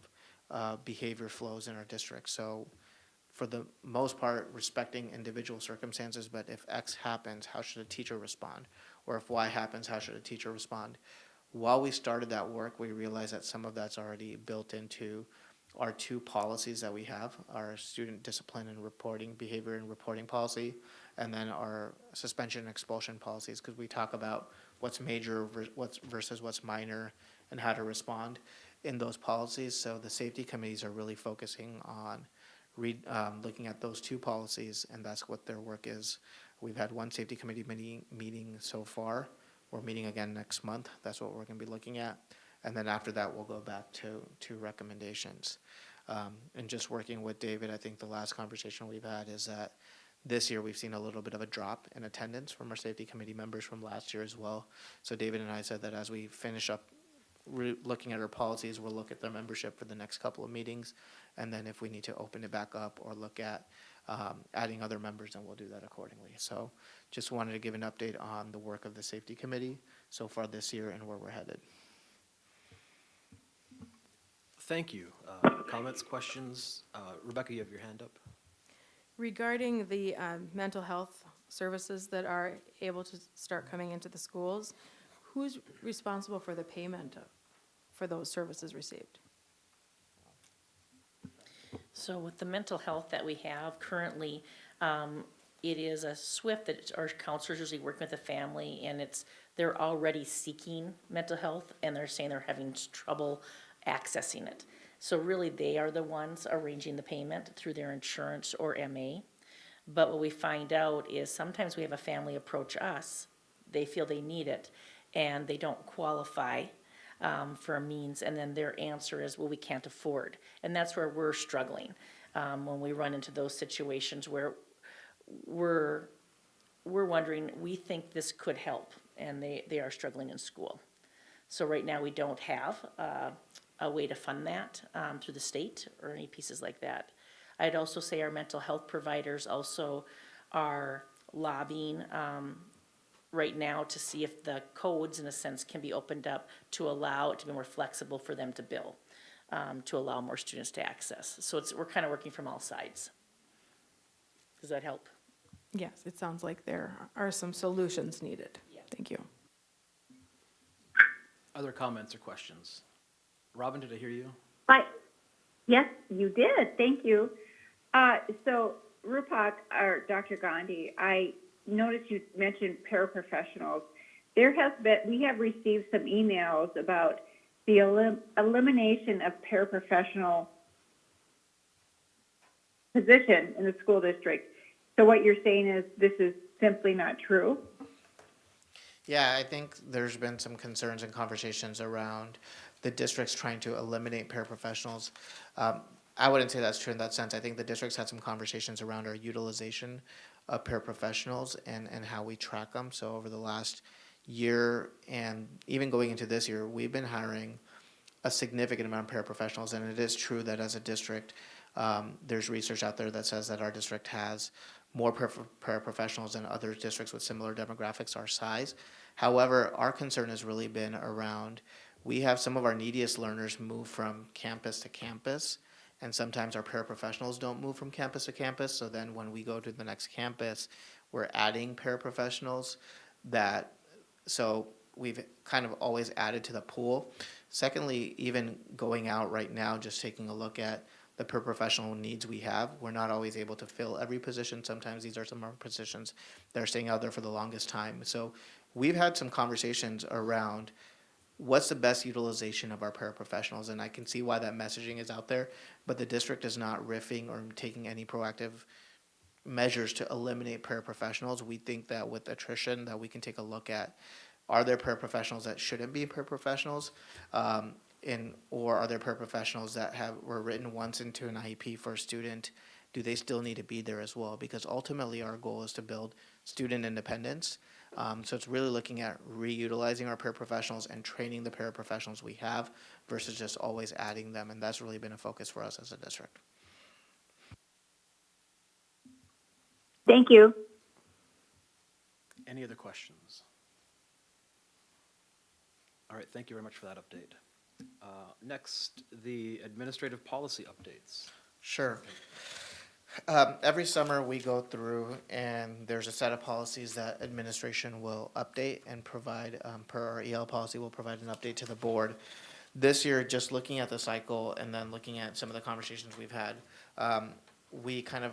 behavior flows in our district. So for the most part, respecting individual circumstances, but if X happens, how should a teacher respond? Or if Y happens, how should a teacher respond? While we started that work, we realized that some of that's already built into our 2 policies that we have, our student discipline and reporting, behavior and reporting policy, and then our suspension and expulsion policies, because we talk about what's major versus what's minor and how to respond in those policies. So the safety committees are really focusing on looking at those 2 policies, and that's what their work is. We've had 1 safety committee meeting so far. We're meeting again next month. That's what we're going to be looking at. And then after that, we'll go back to recommendations. And just working with David, I think the last conversation we've had is that this year we've seen a little bit of a drop in attendance from our safety committee members from last year as well. So David and I said that as we finish up looking at our policies, we'll look at their membership for the next couple of meetings. And then if we need to open it back up or look at adding other members, then we'll do that accordingly. So just wanted to give an update on the work of the safety committee so far this year and where we're headed. Thank you. Comments, questions? Rebecca, you have your hand up. Regarding the mental health services that are able to start coming into the schools, who's responsible for the payment for those services received? So with the mental health that we have currently, it is a SWIFT that our counselors usually work with the family, and they're already seeking mental health, and they're saying they're having trouble accessing it. So really, they are the ones arranging the payment through their insurance or MA. But what we find out is sometimes we have a family approach us, they feel they need it, and they don't qualify for a means, and then their answer is, well, we can't afford. And that's where we're struggling, when we run into those situations where we're wondering, we think this could help, and they are struggling in school. So right now, we don't have a way to fund that through the state or any pieces like that. I'd also say our mental health providers also are lobbying right now to see if the codes, in a sense, can be opened up to allow it to be more flexible for them to bill, to allow more students to access. So we're kind of working from all sides. Does that help? Yes, it sounds like there are some solutions needed. Yeah. Thank you. Other comments or questions? Robin, did I hear you? Yes, you did. Thank you. So, Rupak, or Dr. Gandhi, I noticed you mentioned paraprofessionals. We have received some emails about the elimination of paraprofessional position in the school district. So what you're saying is this is simply not true? Yeah, I think there's been some concerns and conversations around the districts trying to eliminate paraprofessionals. I wouldn't say that's true in that sense. I think the districts had some conversations around our utilization of paraprofessionals and how we track them. So over the last year and even going into this year, we've been hiring a significant amount of paraprofessionals, and it is true that as a district, there's research out there that says that our district has more paraprofessionals than other districts with similar demographics our size. However, our concern has really been around, we have some of our neediest learners move from campus to campus, and sometimes our paraprofessionals don't move from campus to campus, so then when we go to the next campus, we're adding paraprofessionals that, so we've kind of always added to the pool. Secondly, even going out right now, just taking a look at the paraprofessional needs we have, we're not always able to fill every position. Sometimes these are some of our positions that are staying out there for the longest time. So we've had some conversations around what's the best utilization of our paraprofessionals, and I can see why that messaging is out there, but the district is not riffing or taking any proactive measures to eliminate paraprofessionals. We think that with attrition that we can take a look at, are there paraprofessionals that shouldn't be paraprofessionals? Or are there paraprofessionals that were written once into an IEP for a student? Do they still need to be there as well? Because ultimately our goal is to build student independence. So it's really looking at reutilizing our paraprofessionals and training the paraprofessionals we have versus just always adding them. And that's really been a focus for us as a district. Thank you. Any other questions? All right, thank you very much for that update. Next, the administrative policy updates. Sure. Every summer we go through and there's a set of policies that administration will update and provide, per our EL policy, will provide an update to the board. This year, just looking at the cycle and then looking at some of the conversations we've had, we kind of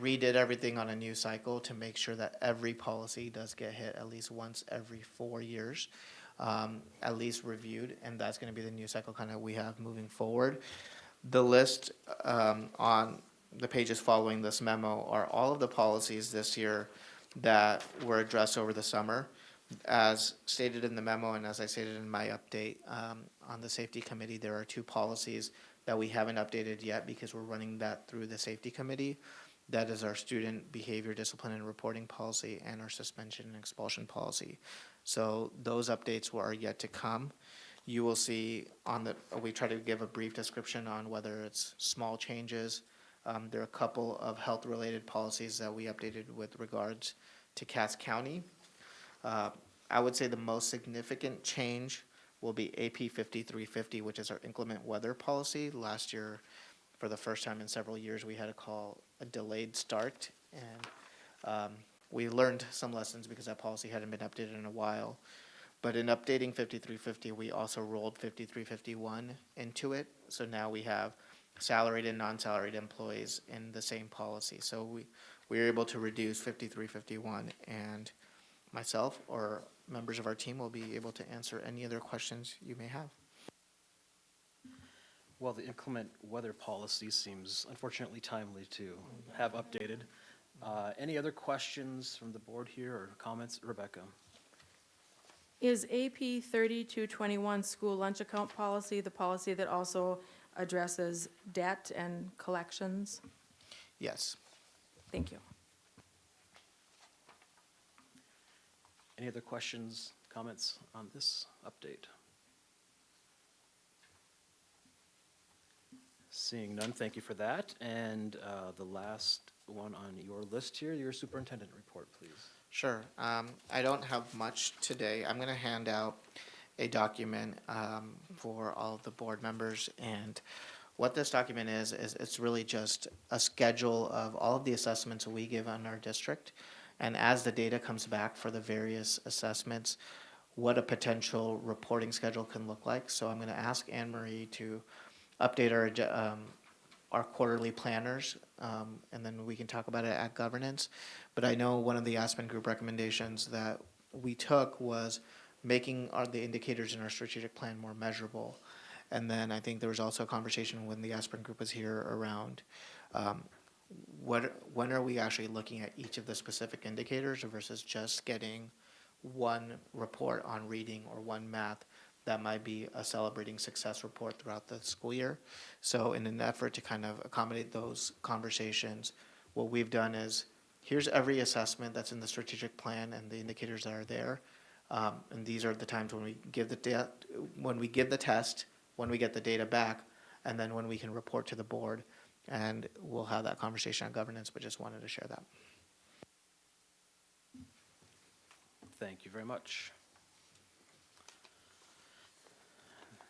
redid everything on a new cycle to make sure that every policy does get hit at least once every 4 years. At least reviewed, and that's going to be the new cycle kind of we have moving forward. The list on the pages following this memo are all of the policies this year that were addressed over the summer. As stated in the memo and as I stated in my update on the safety committee, there are 2 policies that we haven't updated yet because we're running that through the safety committee. That is our student behavior, discipline, and reporting policy and our suspension and expulsion policy. So those updates are yet to come. You will see we try to give a brief description on whether it's small changes. There are a couple of health-related policies that we updated with regards to Cass County. I would say the most significant change will be AP 5350, which is our inclement weather policy. Last year, for the first time in several years, we had to call a delayed start, and we learned some lessons because that policy hadn't been updated in a while. But in updating 5350, we also rolled 5351 into it. So now we have salaried and non-salaried employees in the same policy. So we were able to reduce 5351, and myself or members of our team will be able to answer any other questions you may have. Well, the inclement weather policy seems unfortunately timely to have updated. Any other questions from the board here or comments? Rebecca? Is AP 3221 school lunch account policy the policy that also addresses debt and collections? Yes. Thank you. Any other questions, comments on this update? Seeing none, thank you for that. And the last one on your list here, your superintendent report, please. Sure. I don't have much today. I'm going to hand out a document for all of the board members. And what this document is it's really just a schedule of all of the assessments we give on our district. And as the data comes back for the various assessments, what a potential reporting schedule can look like. So I'm going to ask Anne Marie to update our quarterly planners, and then we can talk about it at governance. But I know one of the Aspen Group recommendations that we took was making the indicators in our strategic plan more measurable. And then I think there was also a conversation when the Aspen Group was here around when are we actually looking at each of the specific indicators versus just getting one report on reading or one math that might be a celebrating success report throughout the school year. So in an effort to kind of accommodate those conversations, what we've done is here's every assessment that's in the strategic plan and the indicators that are there. And these are the times when we give the test, when we get the data back, and then when we can report to the board. And we'll have that conversation on governance, but just wanted to share that. Thank you very much.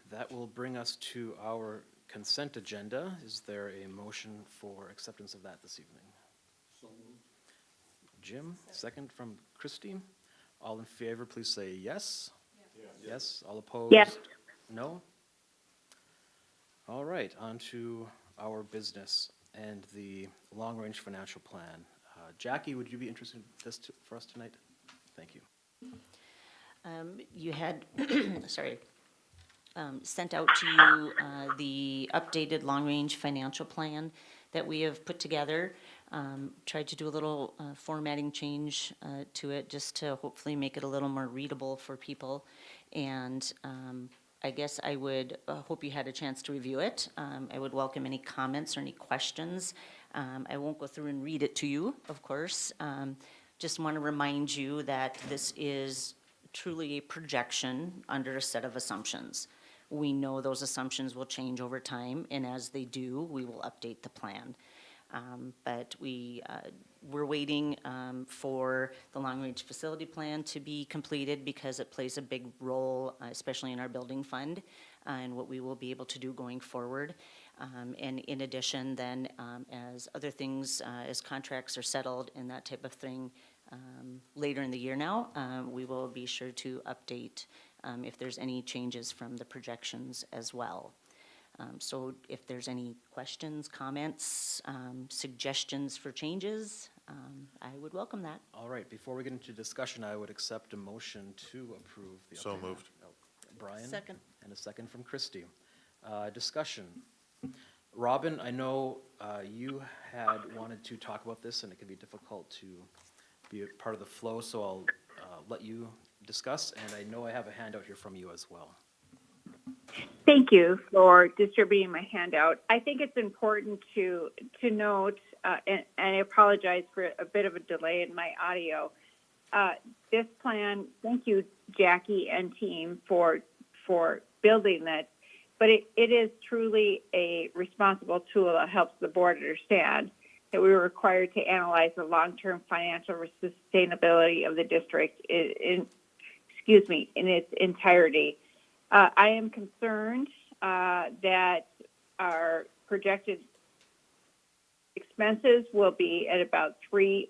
That will bring us to our consent agenda. Is there a motion for acceptance of that this evening? So moved. Jim, second from Christy. All in favor, please say yes. Yes. All opposed? Yes. No? All right, on to our business and the long-range financial plan. Jackie, would you be interested in this for us tonight? Thank you. You had, sent out to you the updated long-range financial plan that we have put together. Tried to do a little formatting change to it just to hopefully make it a little more readable for people. And I guess I would hope you had a chance to review it. I would welcome any comments or any questions. I won't go through and read it to you, of course. Just want to remind you that this is truly a projection under a set of assumptions. We know those assumptions will change over time, and as they do, we will update the plan. But we're waiting for the long-range facility plan to be completed because it plays a big role, especially in our building fund, and what we will be able to do going forward. And in addition, then, as other things, as contracts are settled and that type of thing, later in the year now, we will be sure to update if there's any changes from the projections as well. So if there's any questions, comments, suggestions for changes, I would welcome that. All right, before we get into discussion, I would accept a motion to approve the. So updated- moved. Brian? Second. And a second from Christy. Discussion. Robin, I know you had wanted to talk about this, and it can be difficult to be a part of the flow, so I'll let you discuss, and I know I have a handout here from you as well. Thank you for distributing my handout. I think it's important to note, and I apologize for a bit of a delay in my audio. This plan, thank you, Jackie and team, for building that. But it is truly a responsible tool that helps the board understand that we were required to analyze the long-term financial sustainability of the district in its entirety. I am concerned that our projected expenses will be at about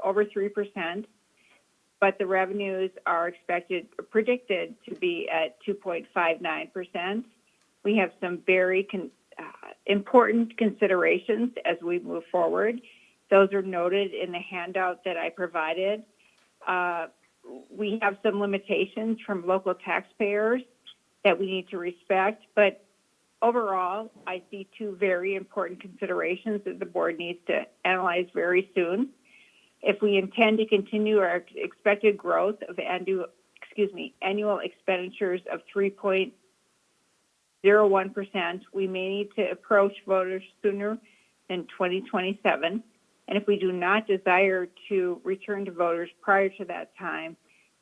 over 3%, but the revenues are predicted to be at 2.59%. We have some very important considerations as we move forward. Those are noted in the handout that I provided. We have some limitations from local taxpayers that we need to respect, but overall, I see two very important considerations that the board needs to analyze very soon. If we intend to continue our expected growth of annual expenditures of 3.01%, we may need to approach voters sooner than 2027. And if we do not desire to return to voters prior to that time,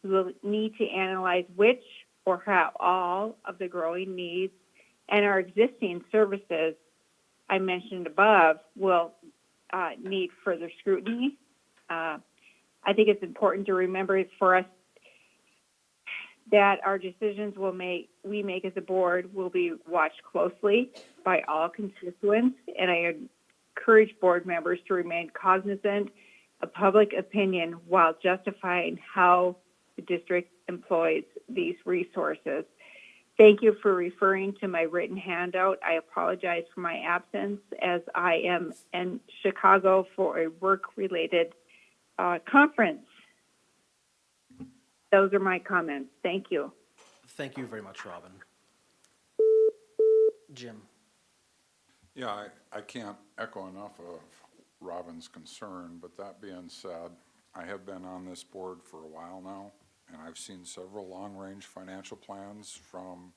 we will need to analyze which or how all of the growing needs and our existing services I mentioned above will need further scrutiny. I think it's important to remember for us that our decisions we make as a board will be watched closely by all constituents, and I encourage board members to remain cognizant of public opinion while justifying how the district employs these resources. Thank you for referring to my written handout. I apologize for my absence as I am in Chicago for a work-related conference. Those are my comments. Thank you. Thank you very much, Robin. Jim? Yeah, I can't echo enough of Robin's concern, but that being said, I have been on this board for a while now, and I've seen several long-range financial plans from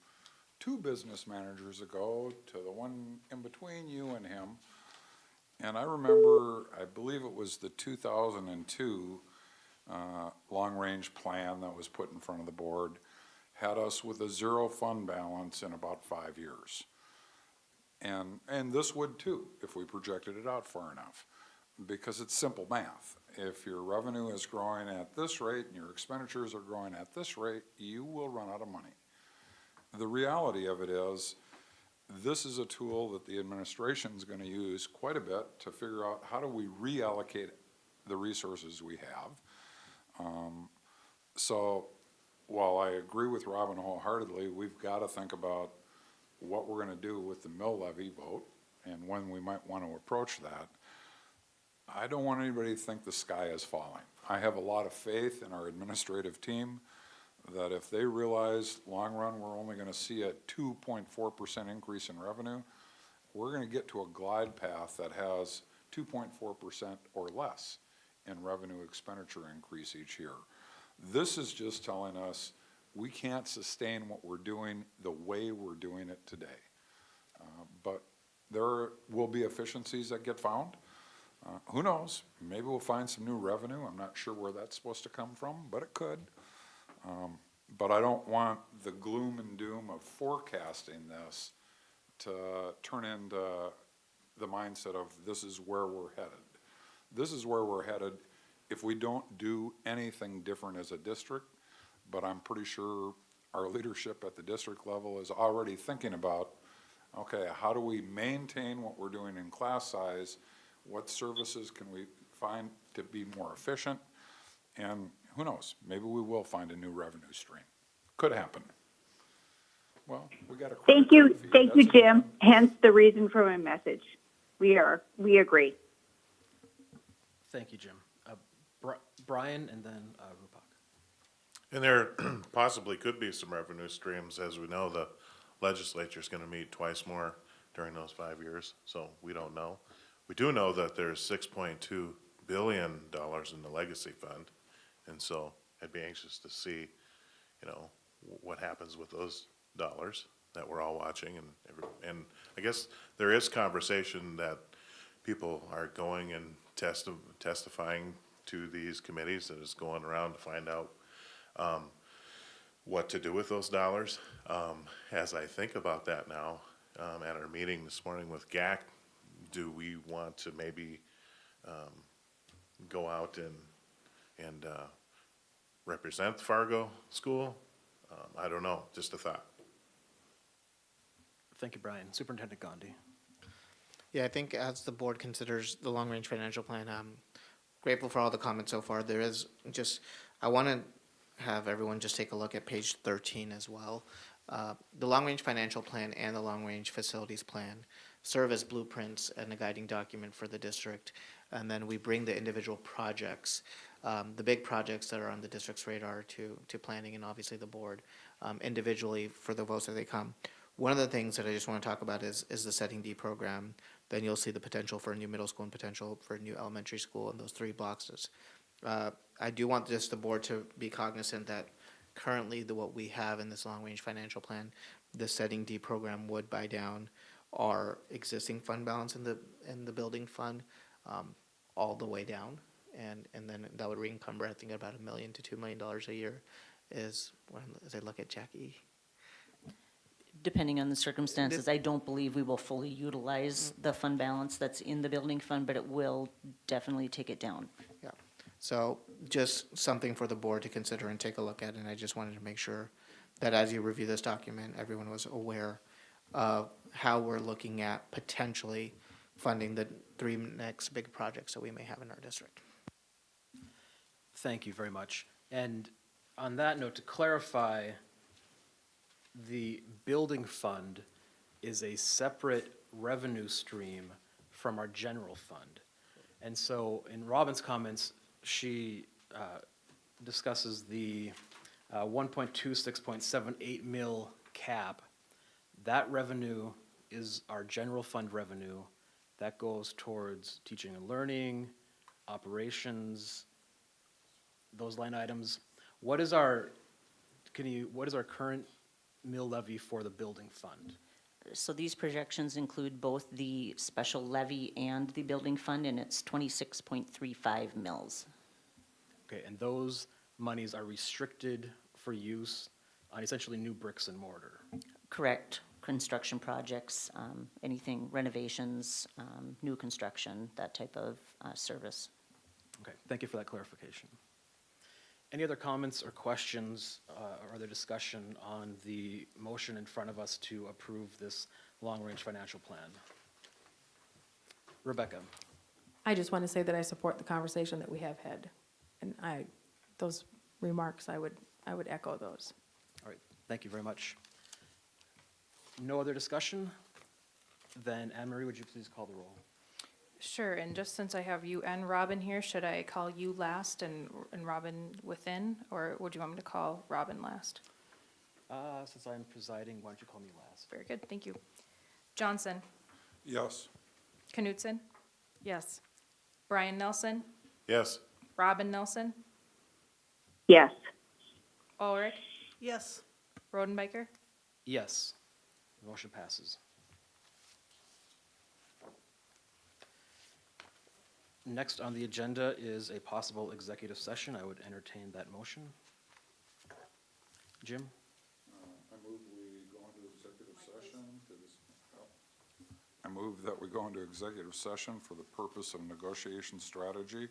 2 business managers ago to the one in between you and him. And I remember, I believe it was the 2002 long-range plan that was put in front of the board, had us with a 0 fund balance in about 5 years. And this would too, if we projected it out far enough, because it's simple math. If your revenue is growing at this rate and your expenditures are growing at this rate, you will run out of money. The reality of it is, this is a tool that the administration is going to use quite a bit to figure out how do we reallocate the resources we have. So while I agree with Robin wholeheartedly, we've got to think about what we're going to do with the mill levy vote and when we might want to approach that. I don't want anybody to think the sky is falling. I have a lot of faith in our administrative team that if they realize long run we're only going to see a 2.4% increase in revenue, we're going to get to a glide path that has 2.4% or less in revenue expenditure increase each year. This is just telling us we can't sustain what we're doing the way we're doing it today. But there will be efficiencies that get found. Who knows? Maybe we'll find some new revenue. I'm not sure where that's supposed to come from, but it could. But I don't want the gloom and doom of forecasting this to turn into the mindset of this is where we're headed. This is where we're headed if we don't do anything different as a district, but I'm pretty sure our leadership at the district level is already thinking about, okay, how do we maintain what we're doing in class size? What services can we find to be more efficient? And who knows, maybe we will find a new revenue stream. Could happen. Well, we got a Thank you, Jim. Hence the reason for my message. We agree. Thank you, Jim. Brian and then Rupak. And there possibly could be some revenue streams. As we know, the legislature's going to meet twice more during those 5 years, so we don't know. We do know that there's $6.2 billion in the legacy fund, and so I'd be anxious to see, what happens with those dollars that we're all watching. And I guess there is conversation that people are going and testifying to these committees that is going around to find out what to do with those dollars. As I think about that now, at our meeting this morning with GAC, do we want to maybe go out and represent Fargo School? I don't know, just a thought. Thank you, Brian. Superintendent Gandhi. Yeah, I think as the board considers the long-range financial plan, I'm grateful for all the comments so far. There is just, I want to have everyone just take a look at page 13 as well. The long-range financial plan and the long-range facilities plan serve as blueprints and a guiding document for the district. And then we bring the individual projects, the big projects that are on the district's radar to planning and obviously the board individually for the votes that they come. One of the things that I just want to talk about is the Setting D program. Then you'll see the potential for a new middle school and potential for a new elementary school in those 3 boxes. I do want the board to be cognizant that currently what we have in this long-range financial plan, the Setting D program would buy down our existing fund balance in the building fund all the way down, and then that would re-encumber I think about $1 million to $2 million a year as I look at Jackie. Depending on the circumstances, I don't believe we will fully utilize the fund balance that's in the building fund, but it will definitely take it down. Yeah, so just something for the board to consider and take a look at, and I just wanted to make sure that as you review this document, everyone was aware of how we're looking at potentially funding the 3 next big projects that we may have in our district. Thank you very much. And on that note, to clarify, the building fund is a separate revenue stream from our general fund. And so in Robin's comments, she discusses the 1.26.78 mil cap. That revenue is our general fund revenue. That goes towards teaching and learning, operations, those line items. What is our current mill levy for the building fund? So these projections include both the special levy and the building fund, and it's 26.35 mils. Okay, and those monies are restricted for use on essentially new bricks and mortar. Correct. Construction projects, anything renovations, new construction, that type of service. Okay, thank you for that clarification. Any other comments or questions or other discussion on the motion in front of us to approve this long-range financial plan? Rebecca? I just want to say that I support the conversation that we have had. And those remarks, I would echo those. All right, thank you very much. No other discussion? Then Anne Marie, would you please call the roll? Sure, and just since I have you and Robin here, should I call you last and Robin within, or would you want me to call Robin last? Since I'm presiding, why don't you call me last? Very good, thank you. Johnson, Yes. Knutson, Yes. Brian Nelson, Yes. Robin Nelson, Yes. Ulrich, Yes. Rodenbacher. Yes, the motion passes. Next on the agenda is a possible executive session. I would entertain that motion. Jim? I move we go into executive session to this, I move that we go into executive session for the purpose of negotiation strategy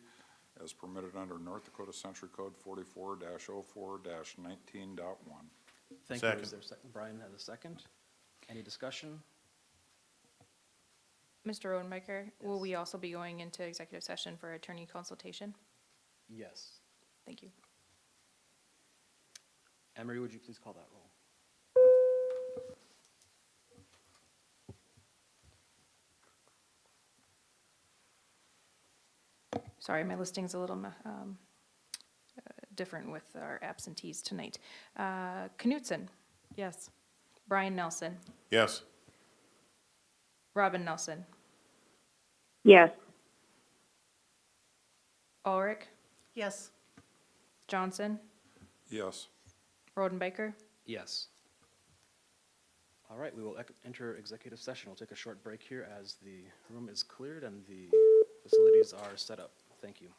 as permitted under North Dakota Century Code 44-04-19.1. Thank you. Is there Brian has a second? Any discussion? Mr. Rodenbacher, will we also be going into executive session for attorney consultation? Yes. Thank you. Emery, would you please call that roll? Sorry, my listing's a little different with our absentees tonight. Knutson, Yes. Brian Nelson, Yes. Robin Nelson, Yes. Ulrich, Yes. Johnson, Yes. Rodenbacher. Yes. All right, we will enter executive session. We'll take a short break here as the room is cleared and the facilities are set up. Thank you.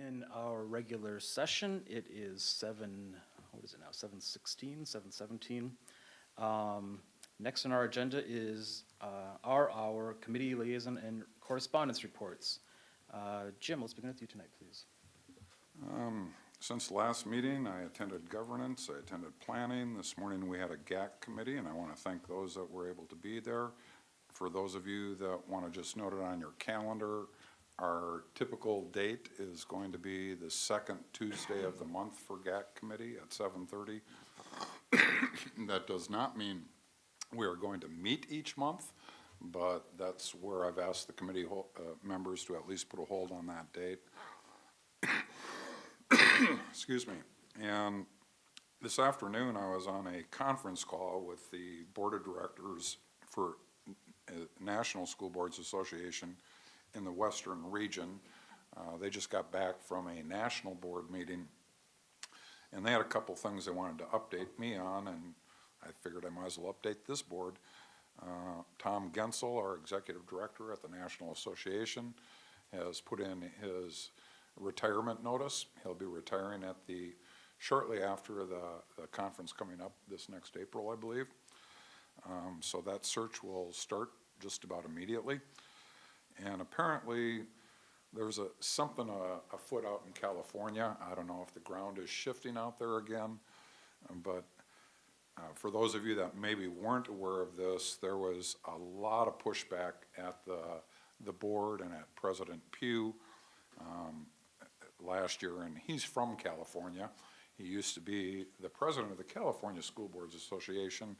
begin our regular session. It is 7:17. Next on our agenda is our committee liaison and correspondence reports. Jim, let's begin with you tonight, please. Since last meeting, I attended governance, I attended planning. This morning, we had a GAC committee, and I want to thank those that were able to be there. For those of you that want to just note it on your calendar, our typical date is going to be the second Tuesday of the month for GAC committee at 7:30. That does not mean we are going to meet each month, but that's where I've asked the committee members to at least put a hold on that date. Excuse me. And this afternoon, I was on a conference call with the board of directors for National School Boards Association in the Western region. They just got back from a national board meeting, and they had a couple things they wanted to update me on, and I figured I might as well update this board. Tom Gensel, our executive director at the National Association, has put in his retirement notice. He'll be retiring shortly after the conference coming up this next April, I believe. So that search will start just about immediately. And apparently, there's something afoot out in California. I don't know if the ground is shifting out there again, but for those of you that maybe weren't aware of this, there was a lot of pushback at the board and at President Pugh last year, and he's from California. He used to be the president of the California School Boards Association.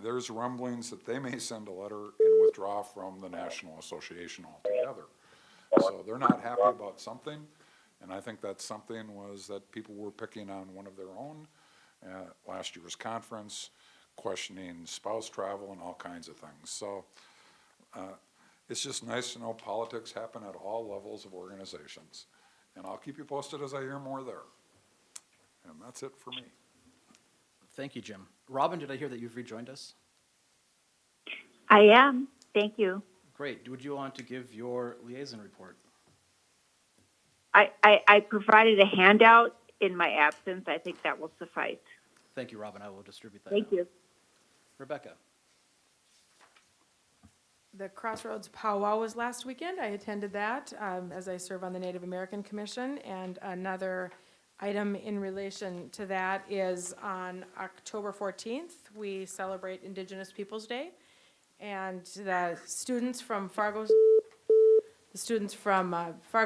There's rumblings that they may send a letter and withdraw from the National Association altogether. So they're not happy about something, and I think that something was that people were picking on one of their own at last year's conference, questioning spouse travel and all kinds of things. So it's just nice to know politics happen at all levels of organizations. And I'll keep you posted as I hear more there. And that's it for me. Thank you, Jim. Robin, did I hear that you've rejoined us? I am. Thank you. Great. Would you want to give your liaison report? I provided a handout in my absence. I think that will suffice. Thank you, Robin. I will distribute that Thank now. you. Rebecca. The Crossroads Powwow was last weekend. I attended that as I serve on the Native American Commission. And another item in relation to that is on October 14th, we celebrate Indigenous Peoples Day. And the students from Fargo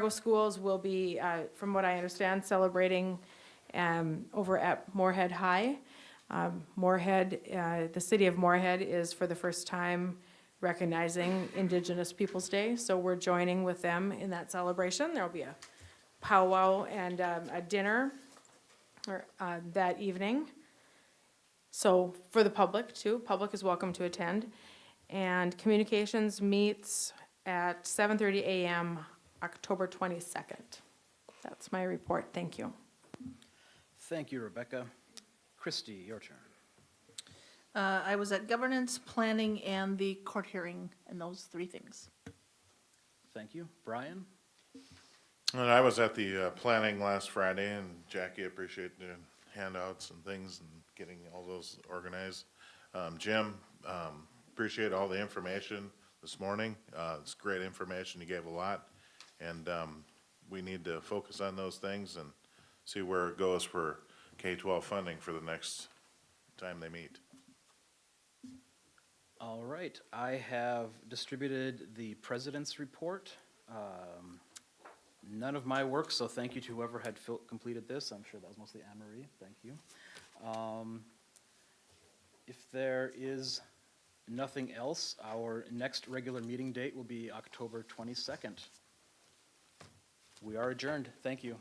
schools will be, from what I understand, celebrating over at Moorhead High. The city of Moorhead is for the first time recognizing Indigenous Peoples Day, so we're joining with them in that celebration. There'll be a powwow and a dinner that evening. So for the public too, public is welcome to attend. And communications meets at 7:30 a.m. October 22nd. That's my report. Thank you. Thank you, Rebecca. Christy, your turn. I was at governance, planning, and the court hearing, and those three things. Thank you. Brian? And I was at the planning last Friday, and Jackie, appreciate the handouts and things and getting all those organized. Jim, appreciate all the information this morning. It's great information. You gave a lot, and we need to focus on those things and see where it goes for K-12 funding for the next time they meet. All right. I have distributed the president's report. None of my work, so thank you to whoever had completed this. I'm sure that was mostly Anne-Marie. Thank you. If there is nothing else, our next regular meeting date will be October 22nd. We are adjourned. Thank you.